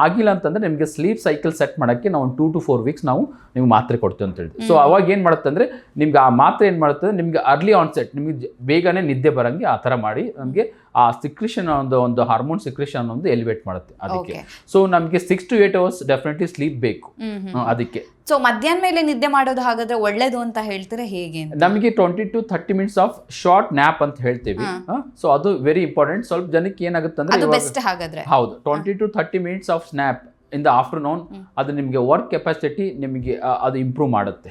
ಆಗಿಲ್ಲ ಅಂತಂದರೆ ನಿಮಗೆ ಸ್ಲೀಪ್ ಸೈಕಲ್ ಸೆಟ್ ಮಾಡೋಕ್ಕೆ ನಾವು 2 to 4 weeks ನಾವು ನಿಮ್ಗೆ ಮಾತ್ರೆ ಕೊಡ್ತೀವಿ ಅಂತ ಹೇಳ್ತೀವಿ. ಸೊ ಅವಾಗ ಏನು ಮಾಡುತ್ತೆ ಅಂದರೆ ನಿಮ್ಗೆ ಆ ಮಾತ್ರೆ ಏನು ಮಾಡುತ್ತೆ, ನಿಮಗೆ ಅರ್ಲಿ ಆನ್ಸೆಟ್, ನಿಮಗೆ ಬೇಗನೆ ನಿದ್ದೆ ಬರೋಂಗೆ ಆ ಥರ ಮಾಡಿ ನಮಗೆ ಆ ಸಿಕ್ರಿಷನ್ ಒಂದು ಹಾರ್ಮೋನ್ ಸಿಕ್ರಿಷನ್ ಒಂದು ಎಲಿವೇಟ್ ಮಾಡುತ್ತೆ ಅದಕ್ಕೆ. ಸೊ ನಮಗೆ 6 to 8 hours ಡೆಫಿನೆಟ್ಲಿ ಸ್ಲೀಪ್ ಬೇಕು ಅದಕ್ಕೆ. ಸೊ ಮಧ್ಯಾಹ್ನ ಮೇಲೆ ನಿದ್ದೆ ಮಾಡೋದು ಹಾಗಾದ್ರೆ ಒಳ್ಳೇದು ಅಂತ ಹೇಳ್ತಾರೆ, ಹೇಗೆ? ನಮಗೆ 20 to 30 minutes of short nap ಅಂತ ಹೇಳ್ತೀವಿ. ಸೊ ಅದು ವೆರಿ ಇಂಪಾರ್ಟೆಂಟ್. ಸ್ವಲ್ಪ ಜನಕ್ಕೆ ಏನಾಗುತ್ತೆ ಅಂದ್ರೆ ಬೆಸ್ಟ್ ಹಾಗಾದ್ರೆ. ಹೌದು, 20 to 30 minutes of snap in the afternoon, ಅದು ನಿಮಗೆ ವರ್ಕ್ ಕೆಪಾಸಿಟಿ ನಿಮಗೆ ಅದು ಇಂಪ್ರೂವ್ ಮಾಡುತ್ತೆ.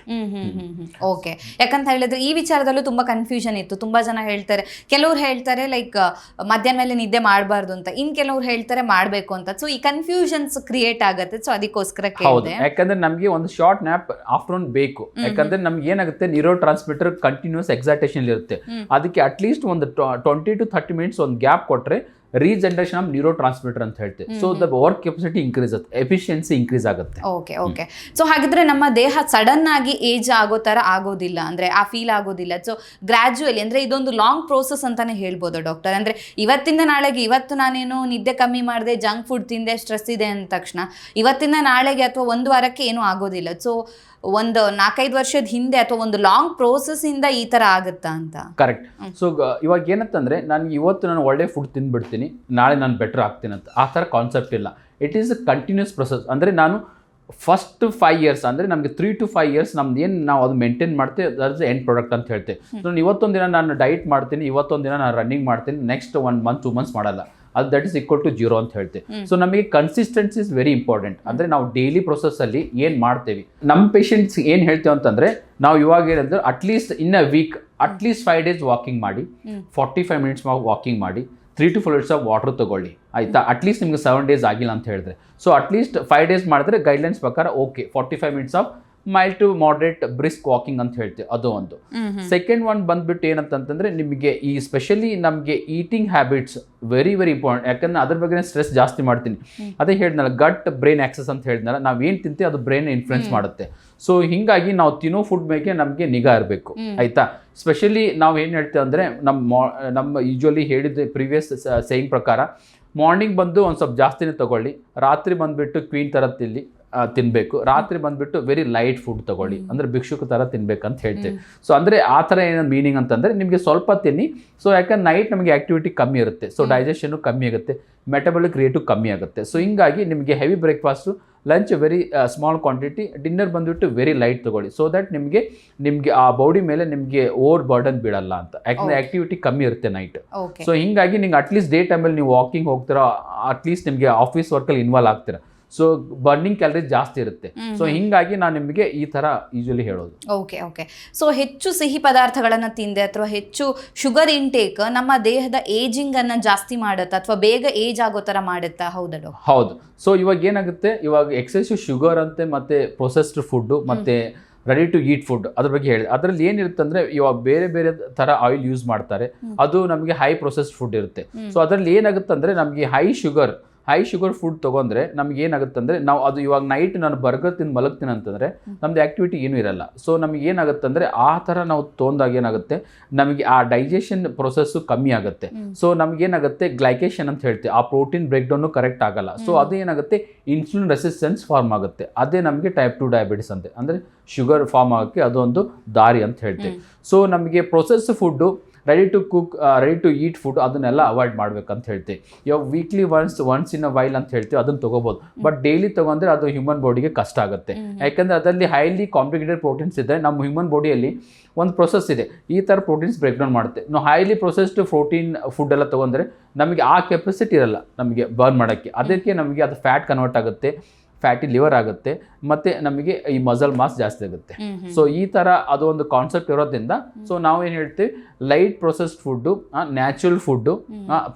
ಓಕೆ, ಯಾಕಂತ ಹೇಳಿದ್ರೆ ಈ ವಿಚಾರದಲ್ಲೂ ತುಂಬಾ ಕನ್ಫ್ಯೂಷನ್ ಇತ್ತು. ತುಂಬಾ ಜನ ಹೇಳ್ತಾರೆ, ಕೆಲವ್ರು ಹೇಳ್ತಾರೆ ಲೈಕ್ ಮಧ್ಯಾಹ್ನ ಮೇಲೆ ನಿದ್ದೆ ಮಾಡಬಾರ್ದು ಅಂತ, ಇನ್ ಕೆಲವ್ರು ಹೇಳ್ತಾರೆ ಮಾಡಬೇಕು ಅಂತ. ಸೊ ಈ ಕನ್ಫ್ಯೂಷನ್ಸ್ ಕ್ರಿಯೇಟ್ ಆಗುತ್ತೆ. ಸೊ ಅದಕ್ಕೋಸ್ಕರ ಕೇಳಿದೆ. ಯಾಕಂದ್ರೆ ನಮಗೆ ಒಂದು ಶಾರ್ಟ್ ನ್ಯಾಪ್ ಆಫ್ಟರ್ನೂನ್ ಬೇಕು. ಯಾಕಂದ್ರೆ ನಮ್ಗೆ ಏನಾಗುತ್ತೆ, ನ್ಯೂರೋ ಟ್ರಾನ್ಸ್ಮಿಟರ್ ಕಂಟಿನ್ಯೂಸ್ ಎಕ್ಸೈಟೇಷನ್ ಇರುತ್ತೆ. ಅದಕ್ಕೆ ಅಟ್ಲೀಸ್ಟ್ ಒಂದು 20 to 30 minutes ಒಂದು ಗ್ಯಾಪ್ ಕೊಟ್ರೆ ರೀಜನರೇಷನ್ ಆಫ್ ನ್ಯೂರೋ ಟ್ರಾನ್ಸ್ಮಿಟರ್ ಅಂತ ಹೇಳ್ತೀವಿ. So the work capacity increase ಆಗುತ್ತೆ, ಎಫಿಷಿಯನ್ಸಿ ಇನ್ಕ್ರೀಸ್ ಆಗುತ್ತೆ. ಓಕೆ. ಸೊ ಹಾಗಿದ್ರೆ ನಮ್ಮ ದೇಹ ಸಡನ್ ಆಗಿ ಏಜ್ ಆಗೋ ತರ ಆಗೋದಿಲ್ಲ, ಅಂದ್ರೆ ಆ ಫೀಲ್ ಆಗೋದಿಲ್ಲ. ಸೊ ಗ್ರಾಜುಯಲಿ, ಅಂದ್ರೆ ಇದೊಂದು ಲಾಂಗ್ ಪ್ರೋಸೆಸ್ ಅಂತಾನೆ ಹೇಳ್ಬೋದು ಡಾಕ್ಟರ್. ಅಂದ್ರೆ ಇವತ್ತಿಂದ ನಾಳೆಗೆ, ಇವತ್ತು ನಾನೇನು ನಿದ್ದೆ ಕಮ್ಮಿ ಮಾಡಿದೆ, ಜಂಕ್ ಫುಡ್ ತಿಂದೆ, ಸ್ಟ್ರೆಸ್ ಇದೆ ಅಂದ ತಕ್ಷಣ ಇವತ್ತಿಂದ ನಾಳೆಗೆ ಅಥವಾ 1 ವಾರಕ್ಕೆ ಏನೂ ಆಗೋದಿಲ್ಲ. ಸೊ ಒಂದು 4-5 ವರ್ಷದ ಹಿಂದೆ ಅಥವಾ ಒಂದು ಲಾಂಗ್ ಪ್ರೋಸೆಸ್ ಇಂದ ಈ ತರ ಆಗುತ್ತಾ ಅಂತ? ಕರೆಕ್ಟ್. ಸೊ ಇವಾಗ ಏನಂತಂದ್ರೆ, ಇವತ್ತು ನಾನು ಒಳ್ಳೆ ಫುಡ್ ತಿಂದ್ಬಿಡ್ತೀನಿ, ನಾಳೆ ನಾನು ಬೆಟರ್ ಆಗ್ತೀನಿ ಅಂತ ಆ ಥರ ಕಾನ್ಸೆಪ್ಟ್ ಇಲ್ಲ. It is a continuous process. ಅಂದರೆ ನಾನು ಫಸ್ಟ್ 5 years, ಅಂದರೆ ನಮಗೆ 3 to 5 years ನಮ್ದು ಏನು ನಾವು ಅದು ಮೇಂಟೈನ್ ಮಾಡ್ತೀವಿ, ದಟ್ ಇಸ್ ಎಂಡ್ ಪ್ರಾಡಕ್ಟ್ ಅಂತ ಹೇಳ್ತೇವೆ. ಸೊ ಇವತ್ತೊಂದು ದಿನ ನಾನು ಡೈಟ್ ಮಾಡ್ತೀನಿ, ಇವತ್ತೊಂದು ದಿನ ನಾನು ರನ್ನಿಂಗ್ ಮಾಡ್ತೀನಿ, ನೆಕ್ಸ್ಟ್ 1 month 2 months ಮಾಡಲ್ಲ, ಅದು ದಟ್ ಇಸ್ ಈಕ್ವಲ್ ಟು 0 ಅಂತ ಹೇಳ್ತೇವೆ. ಸೊ ನಮಗೆ ಕನ್ಸಿಸ್ಟೆನ್ಸಿ ಇಸ್ ವೆರಿ ಇಂಪಾರ್ಟೆಂಟ್. ಅಂದರೆ ನಾವು ಡೈಲಿ ಪ್ರೊಸೆಸ್ಸಲ್ಲಿ ಏನು ಮಾಡ್ತೇವೆ, ನಮ್ಮ ಪೇಷಂಟ್ಸ್ ಏನು ಹೇಳ್ತೇವೆ ಅಂತಂದರೆ, ನಾವು ಇವಾಗ ಏನಂದ್ರೆ at least in a week at least 5 days walking ಮಾಡಿ, 45 minutes ವಾಕಿಂಗ್ ಮಾಡಿ, 3 to 4 liters ಆಫ್ ವಾಟರ್ ತೊಗೊಳ್ಳಿ, ಆಯಿತಾ? ಅಟ್ಲೀಸ್ಟ್ ನಿಮ್ಗೆ 7 days ಆಗಿಲ್ಲ ಅಂತ ಹೇಳಿದ್ರೆ, ಸೊ ಅಟ್ಲೀಸ್ಟ್ 5 days ಮಾಡಿದ್ರೆ ಗೈಡ್ಲೈನ್ಸ್ ಪ್ರಕಾರ okay, 45 minutes of mild to moderate brisk walking ಅಂತ ಹೇಳ್ತೀವಿ, ಅದು ಒಂದು. ಸೆಕೆಂಡ್ ಒನ್ ಬಂದ್ಬಿಟ್ಟು ಏನಂತಂತಂದ್ರೆ, ನಿಮಗೆ ಈ ಸ್ಪೆಷಲಿ ನಮಗೆ ಈಟಿಂಗ್ ಹ್ಯಾಬಿಟ್ಸ್ ವೆರಿ ಇಂಪಾರ್ಟೆಂಟ್. ಯಾಕಂದ್ರೆ ಅದ್ರ ಬಗ್ಗೆ ಸ್ಟ್ರೆಸ್ ಜಾಸ್ತಿ ಮಾಡ್ತೀನಿ. ಅದೇ ಹೇಳಿದ್ನಲ್ಲ, ಗಟ್ ಬ್ರೈನ್ ಆಕ್ಸೆಸ್ ಅಂತ ಹೇಳಿದ್ನಲ್ಲ, ನಾವು ಏನು ತಿಂತೀವಿ ಅದು ಬ್ರೈನ್ ಇನ್ಫ್ಲುಯೆನ್ಸ್ ಮಾಡುತ್ತೆ. ಸೊ ಹಿಂಗಾಗಿ ನಾವು ತಿನ್ನೋ ಫುಡ್ ಮೇಲೆ ನಮಗೆ ನಿಗಾ ಇರಬೇಕು, ಆಯ್ತಾ? ಸ್ಪೆಷಲಿ ನಾವು ಏನು ಹೇಳ್ತೇವೆ ಅಂದರೆ, ನಮ್ಮ ಯೂಶ್ವಲಿ ಹೇಳಿದ ಪ್ರೀವಿಯಸ್ ಸೇಯಿಂಗ್ ಪ್ರಕಾರ, ಮಾರ್ನಿಂಗ್ ಬಂದು ಒಂದು ಸ್ವಲ್ಪ ಜಾಸ್ತಿನೇ ತೊಗೊಳ್ಳಿ, ರಾತ್ರಿ ಬಂದುಬಿಟ್ಟು ಕ್ವೀನ್ ಥರ ತಿನ್ನಬೇಕು, ರಾತ್ರಿ ಬಂದುಬಿಟ್ಟು ವೆರಿ ಲೈಟ್ ಫುಡ್ ತೊಗೊಳ್ಳಿ, ಅಂದರೆ ಭಿಕ್ಷುಕ ಥರ ತಿನ್ಬೇಕಂತ ಹೇಳ್ತೇವೆ. ಸೊ ಅಂದರೆ ಆ ಥರ ಏನೋ ಮೀನಿಂಗ್ ಅಂತಂದರೆ, ನಿಮಗೆ ಸ್ವಲ್ಪ ತಿನ್ನಿ. ಸೊ ಯಾಕಂದ್ರೆ ನೈಟ್ ನಮಗೆ ಆ್ಯಕ್ಟಿವಿಟಿ ಕಮ್ಮಿ ಇರುತ್ತೆ, ಸೊ ಡೈಜೆಷನು ಕಮ್ಮಿ ಆಗುತ್ತೆ, ಮೆಟಬಾಲಿಕ್ ರೇಟು ಕಮ್ಮಿ ಆಗುತ್ತೆ. ಸೊ ಹಿಂಗಾಗಿ ನಿಮಗೆ heavy breakfast, lunch very small quantity, dinner ಬಂದುಬಿಟ್ಟು ವೆರಿ ಲೈಟ್ ತೊಗೊಳ್ಳಿ. ಸೊ ದಟ್ ನಿಮಗೆ ಆ ಬಾಡಿ ಮೇಲೆ ನಿಮಗೆ ಓವರ್ ಬರ್ಡನ್ ಬೀಳಲ್ಲ ಅಂತ, ಯಾಕಂದರೆ ಆ್ಯಕ್ಟಿವಿಟಿ ಕಮ್ಮಿ ಇರುತ್ತೆ ನೈಟ್. ಸೊ ಹಿಂಗಾಗಿ ನಿಮ್ಗೆ ಅಟ್ಲೀಸ್ಟ್ ಡೇ ಟೈಮಲ್ಲಿ ನೀವು ವಾಕಿಂಗ್ ಹೋಗ್ತೀರಾ, ಅಟ್ಲೀಸ್ಟ್ ನಿಮಗೆ ಆಫೀಸ್ ವರ್ಕಲ್ಲಿ ಇನ್ವಾಲ್ವ್ ಆಗ್ತೀರಾ, ಸೊ ಬರ್ನಿಂಗ್ ಕ್ಯಾಲರೀಸ್ ಜಾಸ್ತಿ ಇರುತ್ತೆ. ಸೊ ಹಿಂಗಾಗಿ ನಾನು ನಿಮಗೆ ಈ ಥರ ಯೂಶಲಿ ಹೇಳೋದು. ಓಕೆ. ಸೊ ಹೆಚ್ಚು ಸಿಹಿ ಪದಾರ್ಥಗಳನ್ನು ತಿಂದೆ ಅಥವಾ ಹೆಚ್ಚು ಶುಗರ್ ಇಂಟೇಕ್ ನಮ್ಮ ದೇಹದ ಏಜಿಂಗ್ ಅನ್ನ ಜಾಸ್ತಿ ಮಾಡುತ್ತಾ ಅಥವಾ ಬೇಗ ಏಜ್ ಆಗೋ ಥರ ಮಾಡುತ್ತಾ? ಹೌದಲ್ಲ? ಹೌದು. ಸೊ ಇವಾಗ ಏನಾಗುತ್ತೆ, ಇವಾಗ ಎಕ್ಸೆಸಿವ್ ಶುಗರ್ ಅಂತೆ, ಮತ್ತೆ ಪ್ರೊಸೆಸ್ಡ್ ಫುಡ್ಡು, ಮತ್ತೆ ರೆಡಿ ಟು ಈಟ್ ಫುಡ್, ಅದ್ರ ಬಗ್ಗೆ ಹೇಳಿದೆ. ಅದರಲ್ಲಿ ಏನಿರುತ್ತೆ ಅಂದರೆ, ಇವಾಗ ಬೇರೆ ಥರ ಆಯಿಲ್ ಯೂಸ್ ಮಾಡ್ತಾರೆ, ಅದು ನಮಗೆ ಹೈ ಪ್ರೊಸೆಸ್ಡ್ ಫುಡ್ ಇರುತ್ತೆ. ಸೊ ಅದರಲ್ಲಿ ಏನಾಗುತ್ತೆ ಅಂದರೆ, ನಮಗೆ ಹೈ ಶುಗರ್ ಫುಡ್ ತೊಗೊಂಡ್ರೆ ನಮ್ಗೆ ಏನಾಗುತ್ತೆ ಅಂದರೆ, ನಾವು ಅದು ಇವಾಗ ನೈಟ್ ನಾನು ಬರ್ಗರ್ ತಿಂದು ಮಲಗ್ತೀನಿ ಅಂತಂದರೆ ನಮ್ದು ಆ್ಯಕ್ಟಿವಿಟಿ ಏನೂ ಇರಲ್ಲ. ಸೊ ನಮಗೆ ಏನಾಗುತ್ತೆ ಅಂದರೆ, ಆ ಥರ ನಾವು ತೊಗೊಂಡಾಗ ಏನಾಗುತ್ತೆ, ನಮಗೆ ಆ ಡೈಜೆಷನ್ ಪ್ರೊಸೆಸ್ಸು ಕಮ್ಮಿ ಆಗುತ್ತೆ. ಸೊ ನಮಗೇನಾಗುತ್ತೆ, ಗ್ಲೈಕೇಷನ್ ಅಂತ ಹೇಳ್ತೀವಿ, ಆ ಪ್ರೋಟೀನ್ ಬ್ರೇಕ್ ಡೌನು ಕರೆಕ್ಟ್ ಆಗಲ್ಲ. ಸೊ ಅದೇನಾಗುತ್ತೆ, ಇನ್ಸುಲಿನ್ ರೆಸಿಸ್ಟೆನ್ಸ್ ಫಾರ್ಮ್ ಆಗುತ್ತೆ. ಅದೇ ನಮಗೆ ಟೈಪ್ 2 ಡಯಾಬಿಟಿಸ್ ಅಂತೆ, ಅಂದರೆ ಶುಗರ್ ಫಾರ್ಮ್ ಆಗೋಕ್ಕೆ ಅದೊಂದು ದಾರಿ ಅಂತ ಹೇಳ್ತೀವಿ. ಸೊ ನಮಗೆ process food, ready to cook, ready to eat food, ಅದನ್ನೆಲ್ಲ ಅವಾಯ್ಡ್ ಮಾಡ್ಬೇಕಂತ ಹೇಳ್ತೀವಿ. ಇವಾಗ weekly once in a while ಅಂತ ಹೇಳ್ತೀವಿ, ಅದನ್ನು ತೊಗೋಬೋದು. ಬಟ್ ಡೈಲಿ ತೊಗೊಂಡ್ರೆ ಅದು ಹ್ಯೂಮನ್ ಬಾಡಿಗೆ ಕಷ್ಟ ಆಗುತ್ತೆ. ಯಾಕಂದರೆ ಅದರಲ್ಲಿ ಹೈಲಿ ಕಾಂಪ್ಲಿಕೇಟೆಡ್ ಪ್ರೋಟೀನ್ಸ್ ಇದೆ. ನಮ್ಮ ಹ್ಯೂಮನ್ ಬಾಡಿಯಲ್ಲಿ ಒಂದು ಪ್ರೊಸೆಸ್ ಇದೆ, ಈ ಥರ ಪ್ರೋಟೀನ್ಸ್ ಬ್ರೇಕ್ ಡೌನ್ ಮಾಡುತ್ತೆ. ನಾವು ಹೈಲಿ ಪ್ರೊಸೆಸ್ಡ್ ಪ್ರೋಟೀನ್ ಫುಡ್ ಎಲ್ಲ ತೊಗೊಂಡ್ರೆ ನಮಗೆ ಆ ಕೆಪಾಸಿಟಿ ಇರಲ್ಲ ನಮಗೆ ಬರ್ನ್ ಮಾಡೋಕ್ಕೆ. ಅದಕ್ಕೆ ನಮಗೆ ಅದು ಫ್ಯಾಟ್ ಕನ್ವರ್ಟ್ ಆಗುತ್ತೆ, ಫ್ಯಾಟಿ ಲಿವರ್ ಆಗುತ್ತೆ, ಮತ್ತು ನಮಗೆ ಈ ಮಸಲ್ ಮಾಸ್ ಜಾಸ್ತಿ ಆಗುತ್ತೆ. ಸೊ ಈ ಥರ ಅದು ಒಂದು ಕಾನ್ಸೆಪ್ಟ್ ಇರೋದ್ರಿಂದ, ಸೊ ನಾವೇನು ಹೇಳ್ತೀವಿ, light processed food, natural food,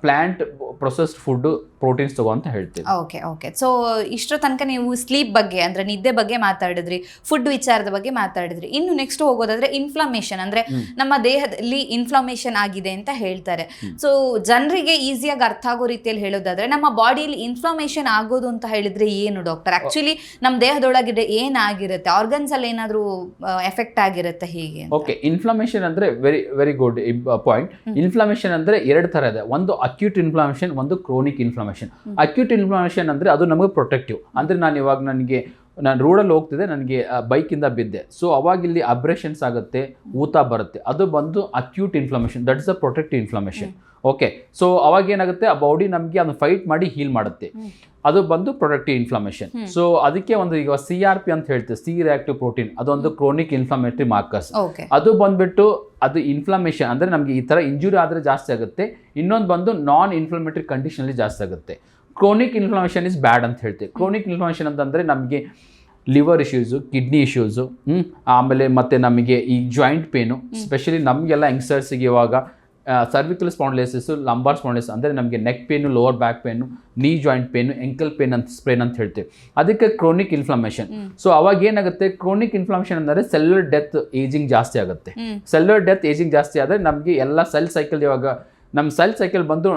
plant processed food, proteins ತಗೋ ಅಂತ ಹೇಳ್ತೀವಿ. ಓಕೆ. ಸೊ ಇಷ್ಟರ ತನಕ ನೀವು ಸ್ಲೀಪ್ ಬಗ್ಗೆ, ಅಂದರೆ ನಿದ್ದೆ ಬಗ್ಗೆ ಮಾತಾಡಿದ್ರಿ, ಫುಡ್ ವಿಚಾರದ ಬಗ್ಗೆ ಮಾತಾಡಿದ್ರಿ. ಇನ್ನು ನೆಕ್ಸ್ಟ್ ಹೋಗೋದಾದ್ರೆ ಇನ್ಫ್ಲಮೇಷನ್, ಅಂದರೆ ನಮ್ಮ ದೇಹದಲ್ಲಿ ಇನ್ಫ್ಲಮೇಷನ್ ಆಗಿದೆ ಅಂತ ಹೇಳ್ತಾರೆ. ಸೊ ಜನರಿಗೆ ಈಸಿಯಾಗಿ ಅರ್ಥ ಆಗೋ ರೀತಿಯಲ್ಲಿ ಹೇಳೋದಾದ್ರೆ, ನಮ್ಮ ಬಾಡಿಯಲ್ಲಿ ಇನ್ಫ್ಲಮೇಷನ್ ಆಗೋದು ಅಂತ ಹೇಳಿದ್ರೆ ಏನು ಡಾಕ್ಟರ್? ಆಕ್ಚುಲಿ ನಮ್ಮ ದೇಹದೊಳಗೆ ಒಳಗಡೆ ಏನಾಗಿರುತ್ತೆ, ಆರ್ಗನ್ಸ್ ಅಲ್ಲಿ ಏನಾದ್ರೂ ಎಫೆಕ್ಟ್ ಆಗಿರುತ್ತೆ ಹೀಗೆ? ಓಕೆ, ಇನ್ಫ್ಲಮೇಷನ್ ಅಂದ್ರೆ very very good point. Inflammation ಅಂದ್ರೆ ಎರಡು ತರ ಇದೆ, ಒಂದು ಅಕ್ಯೂಟ್ ಇನ್ಫ್ಲಮೇಷನ್, ಒಂದು ಕ್ರೋನಿಕ್ ಇನ್ಫ್ಲಮೇಷನ್. ಅಕ್ಯೂಟ್ ಇನ್ಫ್ಲಮೇಷನ್ ಅಂದ್ರೆ ಅದು ನಮಗೆ ಪ್ರೊಟೆಕ್ಟಿವ್. ಅಂದ್ರೆ ನಾನು ರೋಡಲ್ಲಿ ಹೋಗ್ತಿದ್ದೆ, ನನಗೆ ಬೈಕಿಂದ ಬಿದ್ದೆ, ಸೊ ಅವಾಗ ಇಲ್ಲಿ ಅಬ್ರೇಷನ್ಸ್ ಆಗುತ್ತೆ, ಊತ ಬರುತ್ತೆ, ಅದು ಬಂದು acute inflammation, that is a protective inflammation. Okay, so ಅವಾಗ ಏನಾಗುತ್ತೆ, ಆ ಬಾಡಿ ನಮಗೆ ಅದನ್ನು ಫೈಟ್ ಮಾಡಿ ಹೀಲ್ ಮಾಡುತ್ತೆ, ಅದು ಬಂದು ಪ್ರೊಟೆಕ್ಟಿವ್ ಇನ್ಫ್ಲಮೇಷನ್. ಸೊ ಅದಕ್ಕೆ ಒಂದು ಈಗ CRP ಅಂತ ಹೇಳ್ತೀವಿ, ಸಿ ರಿಯಾಕ್ಟಿವ್ ಪ್ರೋಟೀನ್, ಅದೊಂದು ಕ್ರೋನಿಕ್ ಇನ್ಫ್ಲಮೇಟರಿ ಮಾರ್ಕರ್ಸ್. ಅದು ಬಂದ್ಬಿಟ್ಟು ಅದು ಇನ್ಫ್ಲಮೇಷನ್ ಅಂದ್ರೆ ನಮಗೆ ಈ ತರ ಇಂಜುರಿ ಆದ್ರೆ ಜಾಸ್ತಿ ಆಗುತ್ತೆ. ಇನ್ನೊಂದು ಬಂದು ನಾನ್ ಇನ್ಫ್ಲಮೇಟರಿ ಕಂಡೀಷನ್ ಅಲ್ಲಿ ಜಾಸ್ತಿ ಆಗುತ್ತೆ. ಕ್ರೋನಿಕ್ ಇನ್ಫ್ಲಮೇಷನ್ ಇಸ್ ಬ್ಯಾಡ್ ಅಂತ ಹೇಳ್ತೀವಿ. ಕ್ರೋನಿಕ್ ಇನ್ಫ್ಲಮೇಷನ್ ಅಂತಂದರೆ ನಮಗೆ ಲಿವರ್ ಇಶ್ಯೂಸು, ಕಿಡ್ನಿ ಇಶ್ಯೂಸು, ಆಮೇಲೆ ಮತ್ತು ನಮಗೆ ಈ ಜಾಯಿಂಟ್ ಪೇನು, ಸ್ಪೆಷಲಿ ನಮಗೆಲ್ಲ ಯಂಗ್ಸ್ಟರ್ಸಿಗೆ ಇವಾಗ ಸರ್ವಿಕಲ್ ಸ್ಪಾಂಡ್ಲೈಸಿಸು, ಲಂಬಾರ್ ಸ್ಪಾಂಡ್ಲೈಸಿಸ್ ಅಂದರೆ ನಮಗೆ neck pain, lower back pain, knee joint pain, ankle pain ಅಂತ ಸ್ಪ್ರೇನ್ ಅಂತ ಹೇಳ್ತೀವಿ. ಅದಕ್ಕೆ ಕ್ರೋನಿಕ್ ಇನ್ಫ್ಲಮೇಷನ್. ಸೊ ಅವಾಗ ಏನಾಗುತ್ತೆ, ಕ್ರೋನಿಕ್ ಇನ್ಫ್ಲಮೇಷನ್ ಅಂದರೆ ಸೆಲ್ಯುಲರ್ ಡೆತ್, ಏಜಿಂಗ್ ಜಾಸ್ತಿ ಆಗುತ್ತೆ. ಸೆಲ್ಯುಲರ್ ಡೆತ್, ಏಜಿಂಗ್ ಜಾಸ್ತಿ ಆದರೆ ನಮಗೆ ಎಲ್ಲ ಸೆಲ್ ಸೈಕಲ್, ಇವಾಗ ನಮ್ಮ ಸೆಲ್ ಸೈಕಲ್ ಬಂದು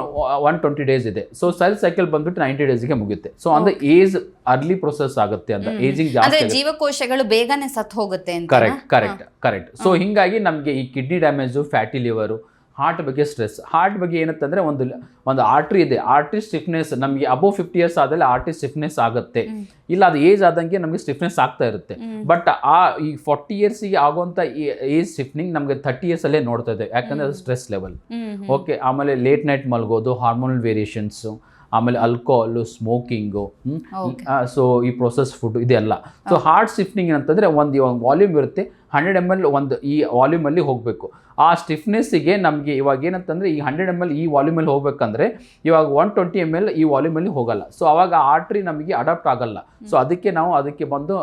120 ಡೇಸ್ ಇದೆ, ಸೊ ಸೆಲ್ ಸೈಕಲ್ ಬಂದ್ಬಿಟ್ಟು 90 ಡೇಸ್ಗೆ ಮುಗುತ್ತೆ. ಸೊ ಅಂದ್ರೆ ಏಜ್ ಅರ್ಲಿ ಪ್ರೊಸೆಸ್ ಆಗುತ್ತೆ ಅಂತ, ಏಜಿಂಗ್ ಜಾಸ್ತಿ, ಜೀವಕೋಶಗಳು ಬೇಗನೆ ಸತ್ತು ಹೋಗುತ್ತೆ ಅಂತ. ಕರೆಕ್ಟ್. ಸೊ ಹಿಂಗಾಗಿ ನಮಗೆ ಈ kidney damage, fatty liver, heart ಬಗ್ಗೆ ಸ್ಟ್ರೆಸ್. ಹಾರ್ಟ್ ಬಗ್ಗೆ ಏನಂತಂದ್ರೆ ಒಂದು ಆರ್ಟ್ರಿ ಇದೆ, ಆರ್ಟ್ರಿ ಸ್ಟಿಫ್ನೆಸ್ ನಮಗೆ ಅಬೋವ್ 50 years ಆದಲ್ಲಿ ಆರ್ಟ್ರಿ ಸ್ಟಿಫ್ನೆಸ್ ಆಗುತ್ತೆ. ಇಲ್ಲ ಅದು ಏಜ್ ಆದಂಗೆ ನಮಗೆ ಸ್ಟಿಫ್ನೆಸ್ ಆಗ್ತಾ ಇರುತ್ತೆ. ಬಟ್ ಈ 40 yearsಗೆ ಆಗುವಂಥ ಏಜ್ ಸ್ಟಿಫ್ನಿಂಗ್ ನಮಗೆ 30 years ಅಲ್ಲೇ ನೋಡ್ತಾ ಇದೆ, ಯಾಕಂದ್ರೆ ಅದು ಸ್ಟ್ರೆಸ್ ಲೆವೆಲ್. ಓಕೆ, ಆಮೇಲೆ ಲೇಟ್ ನೈಟ್ ಮಲ್ಗೋದು, ಹಾರ್ಮೋನಲ್ ವೇರಿಯೇಷನ್ಸು, ಆಮೇಲೆ ಆಲ್ಕೋಹಾಲು, ಸ್ಮೋಕಿಂಗು, ಸೊ ಈ ಪ್ರೊಸೆಸ್ ಫುಡ್ ಇದೆಲ್ಲ. ಸೊ ಹಾರ್ಟ್ ಸ್ಟಿಫ್ನಿಂಗ್ ಅಂತಂದರೆ ಒಂದು ವಾಲ್ಯೂಮ್ ಇರುತ್ತೆ, 100 ml ಒಂದು ಈ ವಾಲ್ಯೂಮಲ್ಲಿ ಹೋಗಬೇಕು. ಆ ಸ್ಟಿಫ್ನೆಸ್ಸಿಗೆ ನಮಗೆ ಇವಾಗ ಏನಂತಂದರೆ ಈ 100 ml ಈ ವಾಲ್ಯೂಮಲ್ಲಿ ಹೋಗ್ಬೇಕಂದ್ರೆ ಇವಾಗ 120 ml ಈ ವಾಲ್ಯೂಮಲ್ಲಿ ಹೋಗಲ್ಲ. ಸೊ ಅವಾಗ ಆರ್ಟ್ರಿ ನಮಗೆ ಅಡಾಪ್ಟ್ ಆಗಲ್ಲ. ಸೊ ಅದಕ್ಕೆ ಬಂದು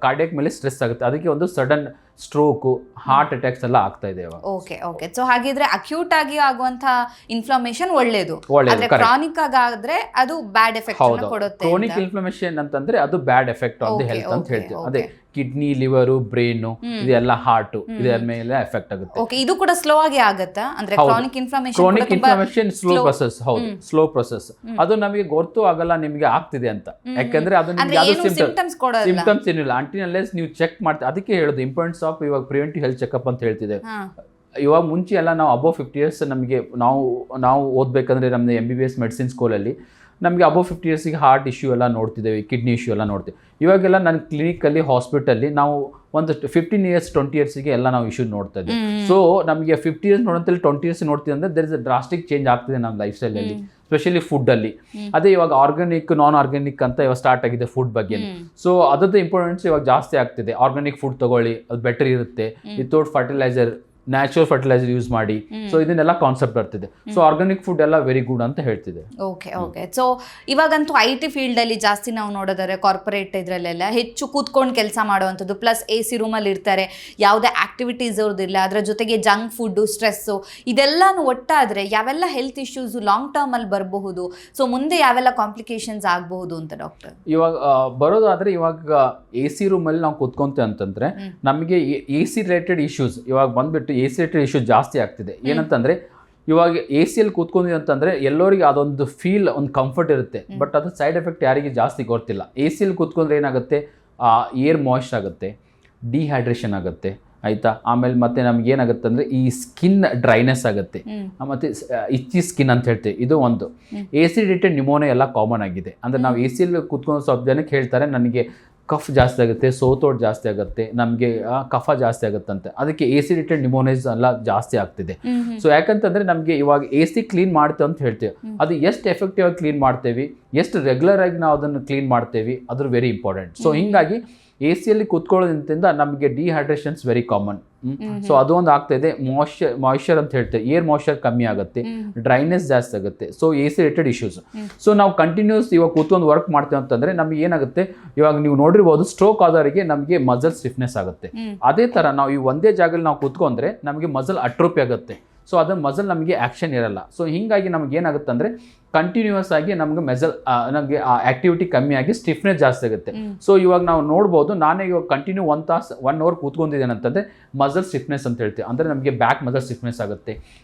ಕಾರ್ಡಿಯಾಕ್ ಮೇಲೆ ಸ್ಟ್ರೆಸ್ ಆಗುತ್ತೆ, ಅದಕ್ಕೆ ಒಂದು ಸಡನ್ ಸ್ಟ್ರೋಕು, ಹಾರ್ಟ್ ಅಟ್ಯಾಕ್ಸ್ ಎಲ್ಲ ಆಗ್ತಾ ಇದೆ ಇವಾಗ. ಓಕೆ. ಸೊ ಹಾಗಿದ್ರೆ ಅಕ್ಯೂಟ್ ಆಗಿ ಆಗುವಂತ ಇನ್ಫ್ಲಮೇಷನ್ ಒಳ್ಳೇದು, ಕ್ರಾನಿಕ್ ಆಗಾದ್ರೆ ಅದು ಬ್ಯಾಡ್ ಎಫೆಕ್ಟ್ ಕೊಡುತ್ತೆ. ಕ್ರಾನಿಕ್ ಇನ್ಫ್ಲಮೇಷನ್ ಅಂತಂದ್ರೆ ಅದು ಬ್ಯಾಡ್ ಎಫೆಕ್ಟ್ ಆನ್ ದಿ ಹೆಲ್ತ್ ಅಂತ ಹೇಳ್ತೀವಿ. ಅದೇ ಕಿಡ್ನಿ, ಲಿವರು, ಬ್ರೈನು, ಇದೆಲ್ಲ ಹಾರ್ಟ್, ಇದರ ಮೇಲೆ ಎಫೆಕ್ಟ್ ಆಗುತ್ತೆ. ಓಕೆ, ಇದು ಕೂಡ ಸ್ಲೋ ಆಗಿ ಆಗುತ್ತಾ? ಅಂದ್ರೆ ಕ್ರಾನಿಕ್ ಇನ್ಫ್ಲಮೇಷನ್ ಸ್ಲೋ ಪ್ರೊಸೆಸ್. ಹೌದು, ಸ್ಲೋ ಪ್ರೊಸೆಸ್. ಅದು ನಮಗೆ ಗೊತ್ತು ಆಗಲ್ಲ ನಿಮಗೆ ಆಗ್ತಿದೆ ಅಂತ, ಯಾಕಂದ್ರೆ ಅದು ನಿಮ್ಗೆ ಯಾವ್ದು ಸಿಂಪ್ಟಮ್ಸ್ ಏನಿಲ್ಲ ಅಂಟಿನಲ್ಲೆಸ್ ನೀವು ಚೆಕ್ ಮಾಡ್ತೀವಿ. ಅದಕ್ಕೆ ಹೇಳೋದು ಇಂಪಾರ್ಟೆನ್ಸ್ ಆಫ್ ಇವಾಗ ಪ್ರಿವೆಂಟಿವ್ ಹೆಲ್ತ್ ಚೆಕಪ್ ಅಂತ ಹೇಳ್ತಿದೆ. ಇವಾಗ ಮುಂಚೆ ಎಲ್ಲ ನಾವು ಅಬೋವ್ 50 years ನಮಗೆ ನಾವು ಓದಬೇಕಂದ್ರೆ ನಮ್ಮ MBBS ಮೆಡಿಸಿನ್ ಸ್ಕೂಲಲ್ಲಿ ನಮಗೆ ಅಬೋವ್ 50 yearsಗೆ ಹಾರ್ಟ್ ಇಶ್ಯೂ ಎಲ್ಲ ನೋಡ್ತಿದ್ದೇವೆ, ಕಿಡ್ನಿ ಇಶ್ಯೂ ಎಲ್ಲ ನೋಡ್ತೀವಿ. ಇವಾಗೆಲ್ಲ ನನ್ನ ಕ್ಲಿನಿಕಲ್ಲಿ, ಹಾಸ್ಪಿಟಲ್ಲಿ ನಾವು ಒಂದು 15 years 20 yearsಗೆ ಎಲ್ಲ ನಾವು ಇಶ್ಯೂ ನೋಡ್ತಾ ಇದ್ದೀವಿ. ಸೊ ನಮಗೆ 50 years ನೋಡೋಂತಲ್ಲಿ 20 years ನೋಡ್ತೀವಿ ಅಂದರೆ there is a drastic change ಆಗ್ತಿದೆ ನಮ್ಮ ಲೈಫ್ ಸ್ಟೈಲಲ್ಲಿ, ಸ್ಪೆಷಲಿ ಫುಡ್ಡಲ್ಲಿ. ಅದೇ ಇವಾಗ ಆರ್ಗಾನಿಕ್, ನಾನ್ ಆರ್ಗಾನಿಕ್ ಅಂತ ಇವಾಗ ಸ್ಟಾರ್ಟ್ ಆಗಿದೆ ಫುಡ್ ಬಗ್ಗೆ. ಸೊ ಅದ್ರದ್ದು ಇಂಪಾರ್ಟೆನ್ಸ್ ಇವಾಗ ಜಾಸ್ತಿ ಆಗ್ತಿದೆ. ಆರ್ಗಾನಿಕ್ ಫುಡ್ ತಗೊಳ್ಳಿ, ಅದು ಬೆಟರ್ ಇರುತ್ತೆ, without fertiliser, natural fertiliser use ಮಾಡಿ. ಸೊ ಇದನ್ನೆಲ್ಲ ಕಾನ್ಸೆಪ್ಟ್ ಬರ್ತಿದೆ. ಸೊ ಆರ್ಗಾನಿಕ್ ಫುಡ್ ಎಲ್ಲ ವೆರಿ ಗುಡ್ ಅಂತ ಹೇಳ್ತಿದೆ. ಓಕೆ. ಸೊ ಇವಾಗಂತೂ IT ಫೀಲ್ಡ್ ಅಲ್ಲಿ ಜಾಸ್ತಿ ನಾವು ನೋಡೋದಾದ್ರೆ ಕಾರ್ಪೊರೇಟ್ ಇದ್ರಲ್ಲೆಲ್ಲ ಹೆಚ್ಚು ಕೂತ್ಕೊಂಡು ಕೆಲಸ ಮಾಡುವಂಥದ್ದು, ಪ್ಲಸ್ AC ರೂಮಲ್ಲಿ ಇರ್ತಾರೆ, ಯಾವುದೇ ಆಕ್ಟಿವಿಟೀಸ್ ಅವ್ರದ್ದಿಲ್ಲ, ಅದರ ಜೊತೆಗೆ ಜಂಕ್ ಫುಡ್ಡು, ಸ್ಟ್ರೆಸ್ಸು, ಇದೆಲ್ಲಾನು ಒಟ್ಟಾದರೆ ಯಾವೆಲ್ಲ ಹೆಲ್ತ್ ಇಶ್ಯೂಸ್ ಲಾಂಗ್ ಟರ್ಮ್ ಅಲ್ಲಿ ಬರಬಹುದು, ಸೊ ಮುಂದೆ ಯಾವೆಲ್ಲ ಕಾಂಪ್ಲಿಕೇಶನ್ಸ್ ಆಗಬಹುದು ಅಂತ ಡಾಕ್ಟರ್? ಇವಾಗ ಬರೋದಾದ್ರೆ ಇವಾಗ AC ರೂಮಲ್ಲಿ ನಾವು ಕೂತ್ಕೊಂತೇವೆ ಅಂತಂದ್ರೆ ನಮಗೆ AC ರಿಲೇಟೆಡ್ ಇಶ್ಯೂಸ್ ಇವಾಗ ಬಂದ್ಬಿಟ್ಟು AC ರಿಲೇಟೆಡ್ ಇಶ್ಯೂಸ್ ಜಾಸ್ತಿ ಆಗ್ತಿದೆ. ಏನಂತಂದ್ರೆ ಇವಾಗ AC ಕೂತ್ಕೊಂಡಿದೆ ಅಂತಂದ್ರೆ ಎಲ್ಲರಿಗೆ ಅದೊಂದು ಫೀಲ್, ಒಂದು ಕಂಫರ್ಟ್ ಇರುತ್ತೆ, ಬಟ್ ಅದು ಸೈಡ್ ಎಫೆಕ್ಟ್ ಯಾರಿಗೆ ಜಾಸ್ತಿ ಗೊತ್ತಿಲ್ಲ. AC ಕೂತ್ಕೊಂಡ್ರೆ ಏನಾಗುತ್ತೆ, ಏರ್ ಮಾಯ್ಸ್ಟ್ ಆಗುತ್ತೆ, ಡಿಹೈಡ್ರೇಷನ್ ಆಗುತ್ತೆ, ಆಯಿತಾ. ಆಮೇಲೆ ಮತ್ತೆ ನಮ್ಗೆ ಏನಾಗುತ್ತೆ ಅಂದರೆ ಈ ಸ್ಕಿನ್ ಡ್ರೈನೆಸ್ ಆಗುತ್ತೆ, ಮತ್ತು ಇಚ್ಚಿ ಸ್ಕಿನ್ ಅಂತ ಹೇಳ್ತೀವಿ, ಇದು ಒಂದು. AC ರಿಲೇಟೆಡ್ ನ್ಯೂಮೋನಿಯಾ ಎಲ್ಲ ಕಾಮನ್ ಆಗಿದೆ. ಅಂದರೆ ನಾವು AC ಕೂತ್ಕೊಂಡು ಸ್ವಲ್ಪ ಜನಕ್ಕೆ ಹೇಳ್ತಾರೆ ನನಗೆ ಕಫ್ ಜಾಸ್ತಿ ಆಗುತ್ತೆ, ಸೋತೋಟ್ ಜಾಸ್ತಿ ಆಗುತ್ತೆ, ನಮಗೆ ಕಫ ಜಾಸ್ತಿ ಆಗುತ್ತಂತೆ, ಅದಕ್ಕೆ AC ರಿಲೇಟೆಡ್ ನ್ಯೂಮೋನಿಯಾಸ್ ಎಲ್ಲ ಜಾಸ್ತಿ ಆಗ್ತಿದೆ. ಸೊ ಯಾಕಂತಂದ್ರೆ ನಮಗೆ ಇವಾಗ AC ಕ್ಲೀನ್ ಮಾಡ್ತೇವೆ ಅಂತ ಹೇಳ್ತೇವೆ, ಅದು ಎಷ್ಟು ಎಫೆಕ್ಟಿವ್ ಆಗಿ ಕ್ಲೀನ್ ಮಾಡ್ತೇವೆ, ಎಷ್ಟು ರೆಗ್ಯುಲರ್ ಆಗಿ ನಾವು ಅದನ್ನು ಕ್ಲೀನ್ ಮಾಡ್ತೇವೆ, ಅದ್ರ ವೆರಿ ಇಂಪಾರ್ಟೆಂಟ್. ಸೊ ಹಿಂಗಾಗಿ AC ಕೂತ್ಕೊಳ್ಳೋದ್ರಿಂದ ನಮಗೆ ಡಿಹೈಡ್ರೇಷನ್ಸ್ ವೆರಿ ಕಾಮನ್. ಸೊ ಅದು ಒಂದು ಆಗ್ತಾ ಇದೆ. ಮಾಯ್ಶ್ಚರ್ ಅಂತ ಹೇಳ್ತೇವೆ, ಏರ್ ಮಾಯ್ಶ್ಚರ್ ಕಮ್ಮಿ ಆಗುತ್ತೆ, ಡ್ರೈನೆಸ್ ಜಾಸ್ತಿ ಆಗುತ್ತೆ. So AC related issues. So ನಾವು ಕಂಟಿನ್ಯೂಸ್ ಇವಾಗ ಕೂತ್ಕೊಂಡು ವರ್ಕ್ ಮಾಡ್ತೇವೆ ಅಂತಂದ್ರೆ ನಮಗೆ ಏನಾಗುತ್ತೆ, ಇವಾಗ ನೀವು ನೋಡಿರ್ಬೋದು ಸ್ಟ್ರೋಕ್ ಆದವರಿಗೆ ನಮಗೆ ಮಸಲ್ ಸ್ಟಿಫ್ನೆಸ್ ಆಗುತ್ತೆ. ಅದೇ ಥರ ನಾವು ಈ ಒಂದೇ ಜಾಗದಲ್ಲಿ ನಾವು ಕೂತ್ಕೊಂಡ್ರೆ ನಮಗೆ ಮಸಲ್ ಅಟ್ರೋಪಿ ಆಗುತ್ತೆ. ಸೊ ಅದನ್ನ ಮಸಲ್ ನಮಗೆ ಆ್ಯಕ್ಷನ್ ಇರಲ್ಲ. ಸೊ ಹೀಗಾಗಿ ನಮ್ಗೆ ಏನಾಗುತ್ತೆ ಅಂದರೆ ಕಂಟಿನ್ಯೂಸ್ ಆಗಿ ನಮಗೆ ನಮಗೆ ಆ ಆಕ್ಟಿವಿಟಿ ಕಮ್ಮಿ ಆಗಿ ಸ್ಟಿಫ್ನೆಸ್ ಜಾಸ್ತಿ ಆಗುತ್ತೆ. ಸೊ ಇವಾಗ ನಾವು ನೋಡ್ಬೋದು, ನಾನೇ ಇವಾಗ ಕಂಟಿನ್ಯೂ 1 ತಾಸು 1 hour ಕೂತ್ಕೊಂಡಿದ್ದೇನೆ ಅಂತಂದರೆ ಮಸಲ್ ಸ್ಟಿಫ್ನೆಸ್ ಅಂತ ಹೇಳ್ತೀವಿ. ಅಂದರೆ ನಮಗೆ ಬ್ಯಾಕ್ ಮಸಲ್ ಸ್ಟಿಫ್ನೆಸ್ ಆಗುತ್ತೆ,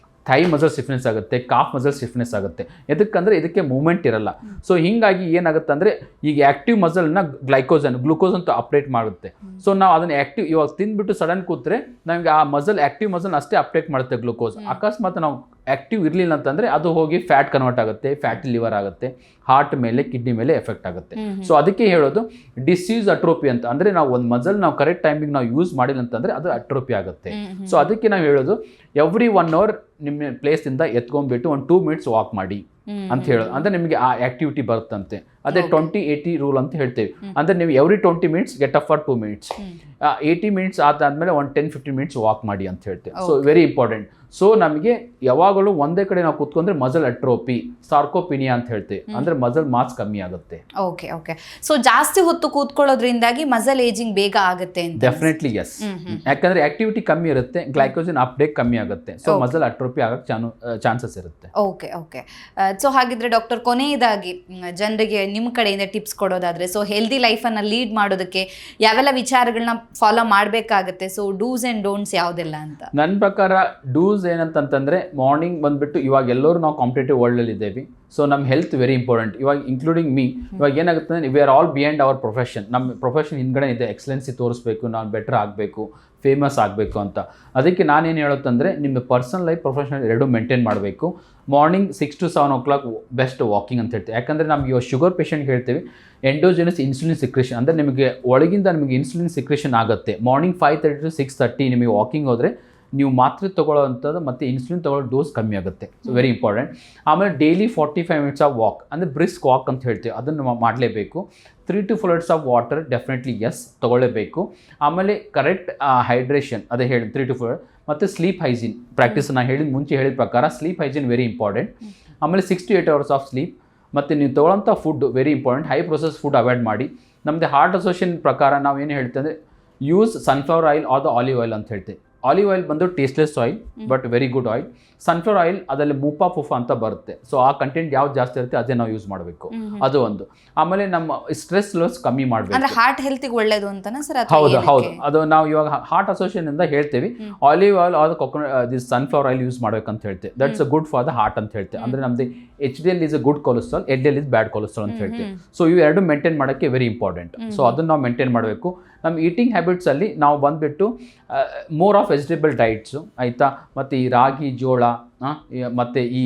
ಥೈ ಮಸಲ್ ಸ್ಟಿಫ್ನೆಸ್ ಆಗುತ್ತೆ, ಕಾಫ್ ಮಸಲ್ ಸ್ಟಿಫ್ನೆಸ್ ಆಗುತ್ತೆ. ಎದಕ್ಕಂದರೆ ಇದಕ್ಕೆ ಮೂವ್ಮೆಂಟ್ ಇರಲ್ಲ. ಸೊ ಹೀಗಾಗಿ ಏನಾಗುತ್ತೆ ಅಂದರೆ ಈಗ ಆ್ಯಕ್ಟಿವ್ ಮಸಲ್ನ ಗ್ಲೂಕೋಸ್ ಅಂತ ಅಪ್ಡೇಟ್ ಮಾಡುತ್ತೆ. ಸೊ ನಾವು ಅದನ್ನು ಇವಾಗ ತಿಂದ್ಬಿಟ್ಟು ಸಡನ್ ಕೂತ್ರೆ ನಮಗೆ ಆ ಆ್ಯಕ್ಟಿವ್ ಮಸಲ್ ಅಷ್ಟೇ ಅಪ್ಡೇಟ್ ಮಾಡುತ್ತೆ ಗ್ಲೂಕೋಸ್. ಅಕಸ್ಮಾತ್ ನಾವು ಆ್ಯಕ್ಟಿವ್ ಇರಲಿಲ್ಲ ಅಂತಂದರೆ ಅದು ಹೋಗಿ ಫ್ಯಾಟ್ ಕನ್ವರ್ಟ್ ಆಗುತ್ತೆ, ಫ್ಯಾಟಿ ಲಿವರ್ ಆಗುತ್ತೆ, ಹಾರ್ಟ್ ಮೇಲೆ ಕಿಡ್ನಿ ಮೇಲೆ ಎಫೆಕ್ಟ್ ಆಗುತ್ತೆ. ಸೊ ಅದಕ್ಕೆ ಹೇಳೋದು ಡಿಸೀಸ್ ಅಟ್ರೋಪಿ ಅಂತ. ಅಂದರೆ ನಾವು ಒಂದು ಮಸಲ್ ನಾವು ಕರೆಕ್ಟ್ ಟೈಮಿಗೆ ನಾವು ಯೂಸ್ ಮಾಡಿಲ್ಲ ಅಂತಂದರೆ ಅದು ಅಟ್ರೋಪಿ ಆಗುತ್ತೆ. ಸೊ ಅದಕ್ಕೆ ನಾವು ಹೇಳೋದು ಎವ್ರಿ 1 hour ನಿಮ್ಮ ಪ್ಲೇಸಿಂದ ಎತ್ಕೊಂಡ್ಬಿಟ್ಟು ಒಂದು 2 minutes ವಾಕ್ ಮಾಡಿ ಅಂತ ಹೇಳೋದು. ಅಂದರೆ ನಿಮಗೆ ಆ ಆಕ್ಟಿವಿಟಿ ಬರುತ್ತಂತೆ. ಅದೇ 20-80 ರೂಲ್ ಅಂತ ಹೇಳ್ತೇವೆ. ಅಂದರೆ ನೀವು every 20 minutes get up for 2 minutes, 80 minutes ಆದಾದ್ಮೇಲೆ ಒಂದು 10-15 minutes ವಾಕ್ ಮಾಡಿ ಅಂತ ಹೇಳ್ತೇವೆ. So very important. ಸೊ ನಮಗೆ ಯಾವಾಗಲೂ ಒಂದೇ ಕಡೆ ನಾವು ಕೂತ್ಕೊಂಡ್ರೆ ಮಸಲ್ ಅಟ್ರೋಪಿ, ಸಾರ್ಕೋಪಿನಿಯಾ ಅಂತ ಹೇಳ್ತೇವೆ. ಅಂದ್ರೆ ಮಸಲ್ ಮಾಸ್ ಕಮ್ಮಿ ಆಗುತ್ತೆ. ಓಕೆ. ಸೊ ಜಾಸ್ತಿ ಹೊತ್ತು ಕೂತ್ಕೊಳ್ಳೋದ್ರಿಂದಾಗಿ ಮಸಲ್ ಏಜಿಂಗ್ ಬೇಗ ಆಗುತ್ತೆ ಅಂತ? Definitely yes. ಯಾಕಂದ್ರೆ ಆಕ್ಟಿವಿಟಿ ಕಮ್ಮಿ ಇರುತ್ತೆ, ಗ್ಲೈಕೋಜನ್ ಅಪ್ಡೇಟ್ ಕಮ್ಮಿ ಆಗುತ್ತೆ. ಸೊ ಮಸಲ್ ಅಟ್ರೋಪಿ ಆಗಕ್ಕೆ ಚಾನ್ಸಸ್ ಇರುತ್ತೆ. ಓಕೆ. ಸೊ ಹಾಗಿದ್ರೆ ಡಾಕ್ಟರ್, ಕೊನೆಯದಾಗಿ ಜನರಿಗೆ ನಿಮ್ಮ ಕಡೆಯಿಂದ ಟಿಪ್ಸ್ ಕೊಡೋದಾದ್ರೆ, ಸೊ ಹೆಲ್ದಿ ಲೈಫನ್ನು ಲೀಡ್ ಮಾಡೋದಕ್ಕೆ ಯಾವೆಲ್ಲ ವಿಚಾರಗಳನ್ನ ಫಾಲೋ ಮಾಡಬೇಕಾಗುತ್ತೆ? ಸೊ ಡೂಸ್ ಆ್ಯಂಡ್ ಡೋಂಟ್ಸ್ ಯಾವುದೆಲ್ಲ ಅಂತ? ನನ್ನ ಪ್ರಕಾರ ಡೂಸ್ ಏನಂತಂತಂದ್ರೆ ಮಾರ್ನಿಂಗ್ ಬಂದ್ಬಿಟ್ಟು ಇವಾಗ ಎಲ್ಲರೂ ನಾವು ಕಾಂಪಿಟೇಟಿವ್ ವರ್ಲ್ಡಲ್ಲಿ ಇದ್ದೇವೆ. ಸೊ ನಮ್ಮ ಹೆಲ್ತ್ ವೆರಿ ಇಂಪಾರ್ಟೆಂಟ್. ಇವಾಗ ಇನ್ಕ್ಲೂಡಿಂಗ್ ಮೀ, ಇವಾಗ ಏನಾಗುತ್ತೆ ಅಂದರೆ we are all beyond our profession. ನಮ್ಮ ಪ್ರೊಫೆಷನ್ ಹಿಂದ್ಗಡೆ ಇದೆ, ಎಕ್ಸಲೆನ್ಸಿ ತೋರಿಸ್ಬೇಕು, ನಾವು ಬೆಟರ್ ಆಗಬೇಕು, ಫೇಮಸ್ ಆಗಬೇಕು ಅಂತ. ಅದಕ್ಕೆ ನಾನೇನು ಹೇಳುತ್ತಂದರೆ ನಿಮ್ಮ ಪರ್ಸನಲ್ ಲೈಫ್, ಪ್ರೊಫೆಷನಲ್ ಎರಡೂ ಮೇಂಟೈನ್ ಮಾಡಬೇಕು. Morning 6 to 7 o'clock best walking ಅಂತ ಹೇಳ್ತೀವಿ. ಯಾಕಂದರೆ ನಮಗೆ ಇವಾಗ ಶುಗರ್ ಪೇಷಂಟ್ ಹೇಳ್ತೀವಿ ಎಂಡೋಜಿನಸ್ ಇನ್ಸುಲಿನ್ ಸಿಕ್ರೇಷನ್, ಅಂದರೆ ನಿಮಗೆ ಒಳಗಿಂದ ನಿಮಗೆ ಇನ್ಸುಲಿನ್ ಸಿಕ್ರೇಷನ್ ಆಗುತ್ತೆ. ಮಾರ್ನಿಂಗ್ 5:30 to 6:30 ನಿಮಗೆ ವಾಕಿಂಗ್ ಹೋದರೆ ನೀವು ಮಾತ್ರೆ ತೊಗೊಳ್ಳೋವಂಥದ್ದು ಮತ್ತು ಇನ್ಸುಲಿನ್ ತೊಗೊಳ್ಳೋ ಡೋಸ್ ಕಮ್ಮಿ ಆಗುತ್ತೆ. So very important. ಆಮೇಲೆ ಡೈಲಿ 45 minutes ಆಫ್ ವಾಕ್, ಅಂದರೆ ಬ್ರಿಸ್ಕ್ ವಾಕ್ ಅಂತ ಹೇಳ್ತೀವಿ, ಅದನ್ನು ಮಾಡಲೇಬೇಕು. 3 to 4 liters of water definitely ಎಸ್ ತೊಗೊಳ್ಳೇಬೇಕು. ಆಮೇಲೆ ಕರೆಕ್ಟ್ ಹೈಡ್ರೇಷನ್, ಅದೇ ಹೇಳಿ 3 to 4. ಮತ್ತು ಸ್ಲೀಪ್ ಹೈಜೀನ್ ಪ್ರಾಕ್ಟೀಸ್, ನಾನು ಮುಂಚೆ ಹೇಳಿದ ಪ್ರಕಾರ ಸ್ಲೀಪ್ ಹೈಜೀನ್ ವೆರಿ ಇಂಪಾರ್ಟೆಂಟ್. ಆಮೇಲೆ 6 to 8 hours ಆಫ್ ಸ್ಲೀಪ್. ಮತ್ತು ನೀವು ತೊಗೊಳ್ಳೋಂಥ food very important, high process food avoid ಮಾಡಿ. ನಮ್ಮದು ಹಾರ್ಟ್ ಅಸೋಸಿಯೇಷನ್ ಪ್ರಕಾರ ನಾವು ಏನು ಹೇಳ್ತೀವಿ ಅಂದರೆ use sunflower oil or the olive oil ಅಂತ ಹೇಳ್ತೀವಿ. ಆಲಿವ್ ಆಯಿಲ್ ಬಂದು tasteless oil but very good oil. Sunflower oil ಅದರಲ್ಲಿ ಮುಪ್ಪ ಅಂತ ಬರುತ್ತೆ. ಸೊ ಆ ಕಂಟೆಂಟ್ ಯಾವ್ದು ಜಾಸ್ತಿ ಇರುತ್ತೆ ಅದೇ ನಾವು ಯೂಸ್ ಮಾಡಬೇಕು, ಅದು ಒಂದು. ಆಮೇಲೆ ನಮ್ಮ ಸ್ಟ್ರೆಸ್ ಲಾಸ್ ಕಮ್ಮಿ ಮಾಡಬೇಕು. ಹಾರ್ಟ್ ಹೆಲ್ತ್ಗೆ ಒಳ್ಳೇದು ಅಂತಾನೆ ಸರ್? ಹೌದು. ಅದು ನಾವು ಇವಾಗ ಹಾರ್ಟ್ ಅಸೋಸಿಯೇಷನ್ ಇಂದ ಹೇಳ್ತೀವಿ olive oil or this sunflower oil use ಮಾಡ್ಬೇಕಂತ ಹೇಳ್ತೀವಿ. That's good for the heart ಅಂತ ಹೇಳ್ತೀವಿ. ಅಂದ್ರೆ ನಮ್ದು HDL is a good cholesterol, LDL is bad cholesterol ಅಂತ ಹೇಳ್ತೀವಿ. ಸೊ ಇವು ಎರಡು ಮೇಂಟೈನ್ ಮಾಡೋಕ್ಕೆ ವೆರಿ ಇಂಪಾರ್ಟೆಂಟ್. ಸೊ ಅದನ್ನು ನಾವು ಮೇಂಟೈನ್ ಮಾಡಬೇಕು. ನಮ್ಮ ಈಟಿಂಗ್ ಹ್ಯಾಬಿಟ್ಸಲ್ಲಿ ನಾವು ಬಂದುಬಿಟ್ಟು ಮೋರ್ ಆಫ್ ವೆಜಿಟೇಬಲ್ ಡೈಟ್ಸು ಆಯಿತಾ, ಮತ್ತು ಈ ರಾಗಿ, ಜೋಳ, ಮತ್ತು ಈ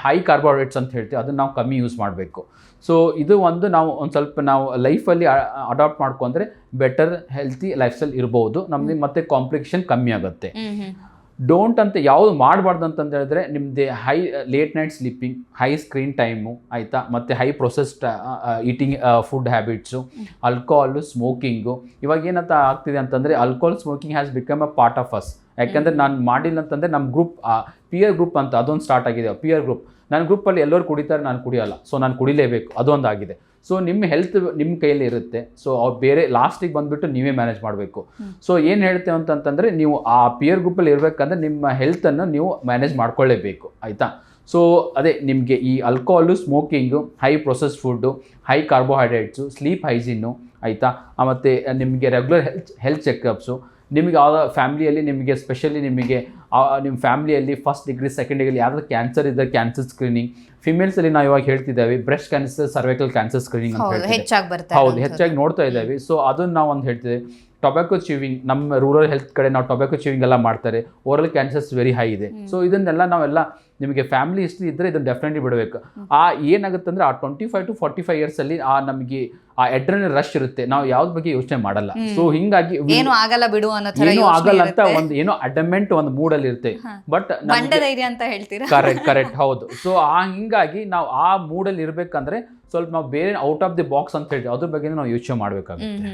ಹೈ ಕಾರ್ಬೋಹೈಡ್ರೇಟ್ಸ್ ಅಂತ ಹೇಳ್ತೀವಿ, ಅದನ್ನು ನಾವು ಕಮ್ಮಿ ಯೂಸ್ ಮಾಡಬೇಕು. ಸೊ ಇದು ಒಂದು ನಾವು ಒಂದು ಸ್ವಲ್ಪ ನಾವು ಲೈಫಲ್ಲಿ ಅಡಾಪ್ಟ್ ಮಾಡ್ಕೊಂಡ್ರೆ ಬೆಟರ್ ಹೆಲ್ತಿ ಲೈಫ್ ಸ್ಟೈಲ್ ಇರ್ಬೋದು ನಮಗೆ, ಮತ್ತು ಕಾಂಪ್ಲಿಕೇಶನ್ ಕಮ್ಮಿ ಆಗುತ್ತೆ. ಡೋಂಟ್ ಅಂತ ಯಾವುದು ಮಾಡಬಾರ್ದು ಅಂತಂದು ಹೇಳಿದ್ರೆ ನಿಮ್ಮದೇ late night sleeping, high screen time ಆಯಿತಾ, ಮತ್ತು high processed eating food habits, alcohol, smoking. ಇವಾಗ ಏನಂತ ಆಗ್ತಿದೆ ಅಂತಂದರೆ alcohol smoking has become a part of us. ಯಾಕೆಂದರೆ ನಾನು ಮಾಡಿಲ್ಲ ಅಂತಂದರೆ ನಮ್ಮ ಗ್ರೂಪ್ ಪಿಯರ್ ಗ್ರೂಪ್ ಅಂತ ಅದೊಂದು ಸ್ಟಾರ್ಟ್ ಆಗಿದೆ. ಪಿಯರ್ ಗ್ರೂಪ್, ನನ್ನ ಗ್ರೂಪಲ್ಲಿ ಎಲ್ಲರೂ ಕುಡಿತಾರೆ, ನಾನು ಕುಡಿಯೋಲ್ಲ, ಸೊ ನಾನು ಕುಡಿಲೇಬೇಕು, ಅದೊಂದಾಗಿದೆ. ಸೊ ನಿಮ್ಮ ಹೆಲ್ತ್ ನಿಮ್ಮ ಕೈಯಲ್ಲಿ ಇರುತ್ತೆ. ಸೊ ಅವ್ರು ಬೇರೆ ಲಾಸ್ಟಿಗೆ ಬಂದುಬಿಟ್ಟು ನೀವೇ ಮ್ಯಾನೇಜ್ ಮಾಡಬೇಕು. ಸೊ ಏನು ಹೇಳ್ತೇವೆ ಅಂತಂತಂದರೆ ನೀವು ಆ ಪಿಯರ್ ಗ್ರೂಪಲ್ಲಿ ಇರಬೇಕಂದ್ರೆ ನಿಮ್ಮ ಹೆಲ್ತನ್ನು ನೀವು ಮ್ಯಾನೇಜ್ ಮಾಡ್ಕೊಳ್ಳೇಬೇಕು ಆಯಿತಾ. ಸೊ ಅದೇ ನಿಮಗೆ ಈ alcohol, smoking, high process food, high carbohydrates, sleep hygiene ಆಯಿತಾ, ಮತ್ತು ನಿಮಗೆ ರೆಗ್ಯುಲರ್ ಹೆಲ್ತ್ ಚೆಕಪ್ಸು. ನಿಮಗೆ ಯಾವ ಫ್ಯಾಮ್ಲಿಯಲ್ಲಿ ನಿಮಗೆ ಸ್ಪೆಷಲಿ ನಿಮಗೆ ನಿಮ್ಮ ಫ್ಯಾಮ್ಲಿಯಲ್ಲಿ 1st degree 2nd degree ಯಾವ್ದಾದ್ರು ಕ್ಯಾನ್ಸರ್ ಇದ್ದರೆ ಕ್ಯಾನ್ಸರ್ ಸ್ಕ್ರೀನಿಂಗ್. ಫಿಮೇಲ್ಸಲ್ಲಿ ನಾವು ಇವಾಗ ಹೇಳ್ತಿದ್ದೇವೆ breast cancer, cervical cancer screening ಅಂತ ಹೇಳ್ತೀವಿ. ಹೌದು, ಹೆಚ್ಚಾಗಿ ನೋಡ್ತಾ ಇದ್ದೇವೆ. ಸೊ ಅದನ್ನು ನಾವು ಒಂದು ಹೇಳ್ತೀವಿ. ಟೊಬ್ಯಾಕೊ ಚೀವಿಂಗ್, ನಮ್ಮ ರೂರಲ್ ಹೆಲ್ತ್ ಕಡೆ ನಾವು ಟೊಬ್ಯಾಕೊ ಚೀವಿಂಗ್ ಎಲ್ಲ ಮಾಡ್ತಾರೆ. ಓರಲ್ ಕ್ಯಾನ್ಸರ್ಸ್ ವೆರಿ ಹೈ ಇದೆ. ಸೊ ಇದನ್ನೆಲ್ಲ ನಾವೆಲ್ಲ ನಿಮಗೆ ಫ್ಯಾಮಿಲಿ ಹಿಸ್ಟ್ರಿ ಇದ್ದರೆ ಇದನ್ನು ಡೆಫಿನೆಟ್ಲಿ ಬಿಡಬೇಕು. ಏನಾಗುತ್ತೆ ಅಂದರೆ 25 to 45 yearsಲ್ಲಿ ನಮಗೆ ಅಡ್ರಿನಲ್ ರಶ್ ಇರುತ್ತೆ, ನಾವು ಯಾವ್ದ ಬಗ್ಗೆ ಯೋಚನೆ ಮಾಡಲ್ಲ. ಸೊ ಹಿಂಗಾಗಿ ಏನು ಆಗಲ್ಲ ಬಿಡು ಅನ್ನೋ ಥರ, ಏನೂ ಆಗಲ್ಲ ಅಂತ ಒಂದು ಏನೋ ಅಡಮೆಂಟ್ ಒಂದು ಮೂಡಲ್ಲಿ ಇರುತ್ತೆ. ಬಟ್ ಧೈರ್ಯ ಅಂತ ಹೇಳ್ತೀರಾ? ಕರೆಕ್ಟ್ ಹೌದು. ಸೊ ಹಿಂಗಾಗಿ ನಾವು ಆ ಮೂಡಲ್ಲಿ ಇರಬೇಕಂದ್ರೆ ಸ್ವಲ್ಪ ನಾವು ಬೇರೆ ಔಟ್ ಆಫ್ ದಿ ಬಾಕ್ಸ್ ಅಂತ ಹೇಳಿ ಅದ್ರ ಬಗ್ಗೆ ನಾವು ಯೋಚನೆ ಮಾಡಬೇಕಾಗುತ್ತೆ.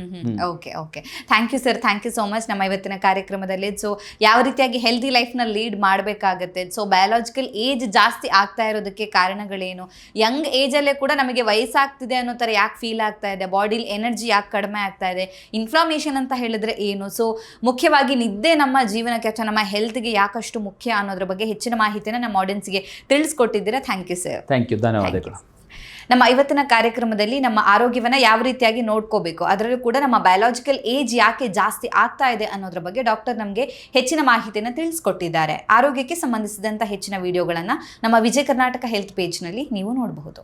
Okay. Thank you sir, thank you so much ನಮ್ಮ ಇವತ್ತಿನ ಕಾರ್ಯಕ್ರಮದಲ್ಲಿ. ಸೊ ಯಾವ ರೀತಿಯಾಗಿ ಹೆಲ್ದಿ ಲೈಫ್ನ ಲೀಡ್ ಮಾಡಬೇಕಾಗತ್ತೆ, ಸೊ ಬಯಾಲಜಿಕಲ್ ಏಜ್ ಜಾಸ್ತಿ ಆಗ್ತಾ ಇರೋದಕ್ಕೆ ಕಾರಣಗಳೇನು, ಯಂಗ್ ಏಜಲ್ಲೇ ಕೂಡ ನಮಗೆ ವಯಸ್ಸಾಗ್ತಿದೆ ಅನ್ನೋ ಥರ ಯಾಕೆ ಫೀಲ್ ಆಗ್ತಾ ಇದೆ, ಬಾಡಿಲಿ ಎನರ್ಜಿ ಯಾಕೆ ಕಡಿಮೆ ಆಗ್ತಾ ಇದೆ, ಇನ್ಫ್ಲಾಮೇಷನ್ ಅಂತ ಹೇಳಿದ್ರೆ ಏನು, ಸೊ ಮುಖ್ಯವಾಗಿ ನಿದ್ದೆ ನಮ್ಮ ಜೀವನಕ್ಕೆ ಅಥವಾ ನಮ್ಮ ಹೆಲ್ತ್ಗೆ ಯಾಕಷ್ಟು ಮುಖ್ಯ ಅನ್ನೋದ್ರ ಬಗ್ಗೆ ಹೆಚ್ಚಿನ ಮಾಹಿತಿನ ನಮ್ಮ ಆಡಿಯನ್ಸ್ಗೆ ತಿಳಿಸ್ಕೊಟ್ಟಿದ್ದೀರಾ. Thank you sir. Thank you, ಧನ್ಯವಾದಗಳು. ನಮ್ಮ ಇವತ್ತಿನ ಕಾರ್ಯಕ್ರಮದಲ್ಲಿ ನಮ್ಮ ಆರೋಗ್ಯವನ್ನು ಯಾವ ರೀತಿಯಾಗಿ ನೋಡ್ಕೋಬೇಕು, ಅದರಲ್ಲೂ ಕೂಡ ನಮ್ಮ ಬಯಾಲಜಿಕಲ್ ಏಜ್ ಯಾಕೆ ಜಾಸ್ತಿ ಆಗ್ತಾ ಇದೆ ಅನ್ನೋದ್ರ ಬಗ್ಗೆ ಡಾಕ್ಟರ್ ನಮಗೆ ಹೆಚ್ಚಿನ ಮಾಹಿತಿಯನ್ನು ತಿಳಿಸ್ಕೊಟ್ಟಿದ್ದಾರೆ. ಆರೋಗ್ಯಕ್ಕೆ ಸಂಬಂಧಿಸಿದಂಥ ಹೆಚ್ಚಿನ ವಿಡಿಯೋಗಳನ್ನು ನಮ್ಮ ವಿಜಯ ಕರ್ನಾಟಕ ಹೆಲ್ತ್ ಪೇಜ್ನಲ್ಲಿ ನೀವು ನೋಡಬಹುದು.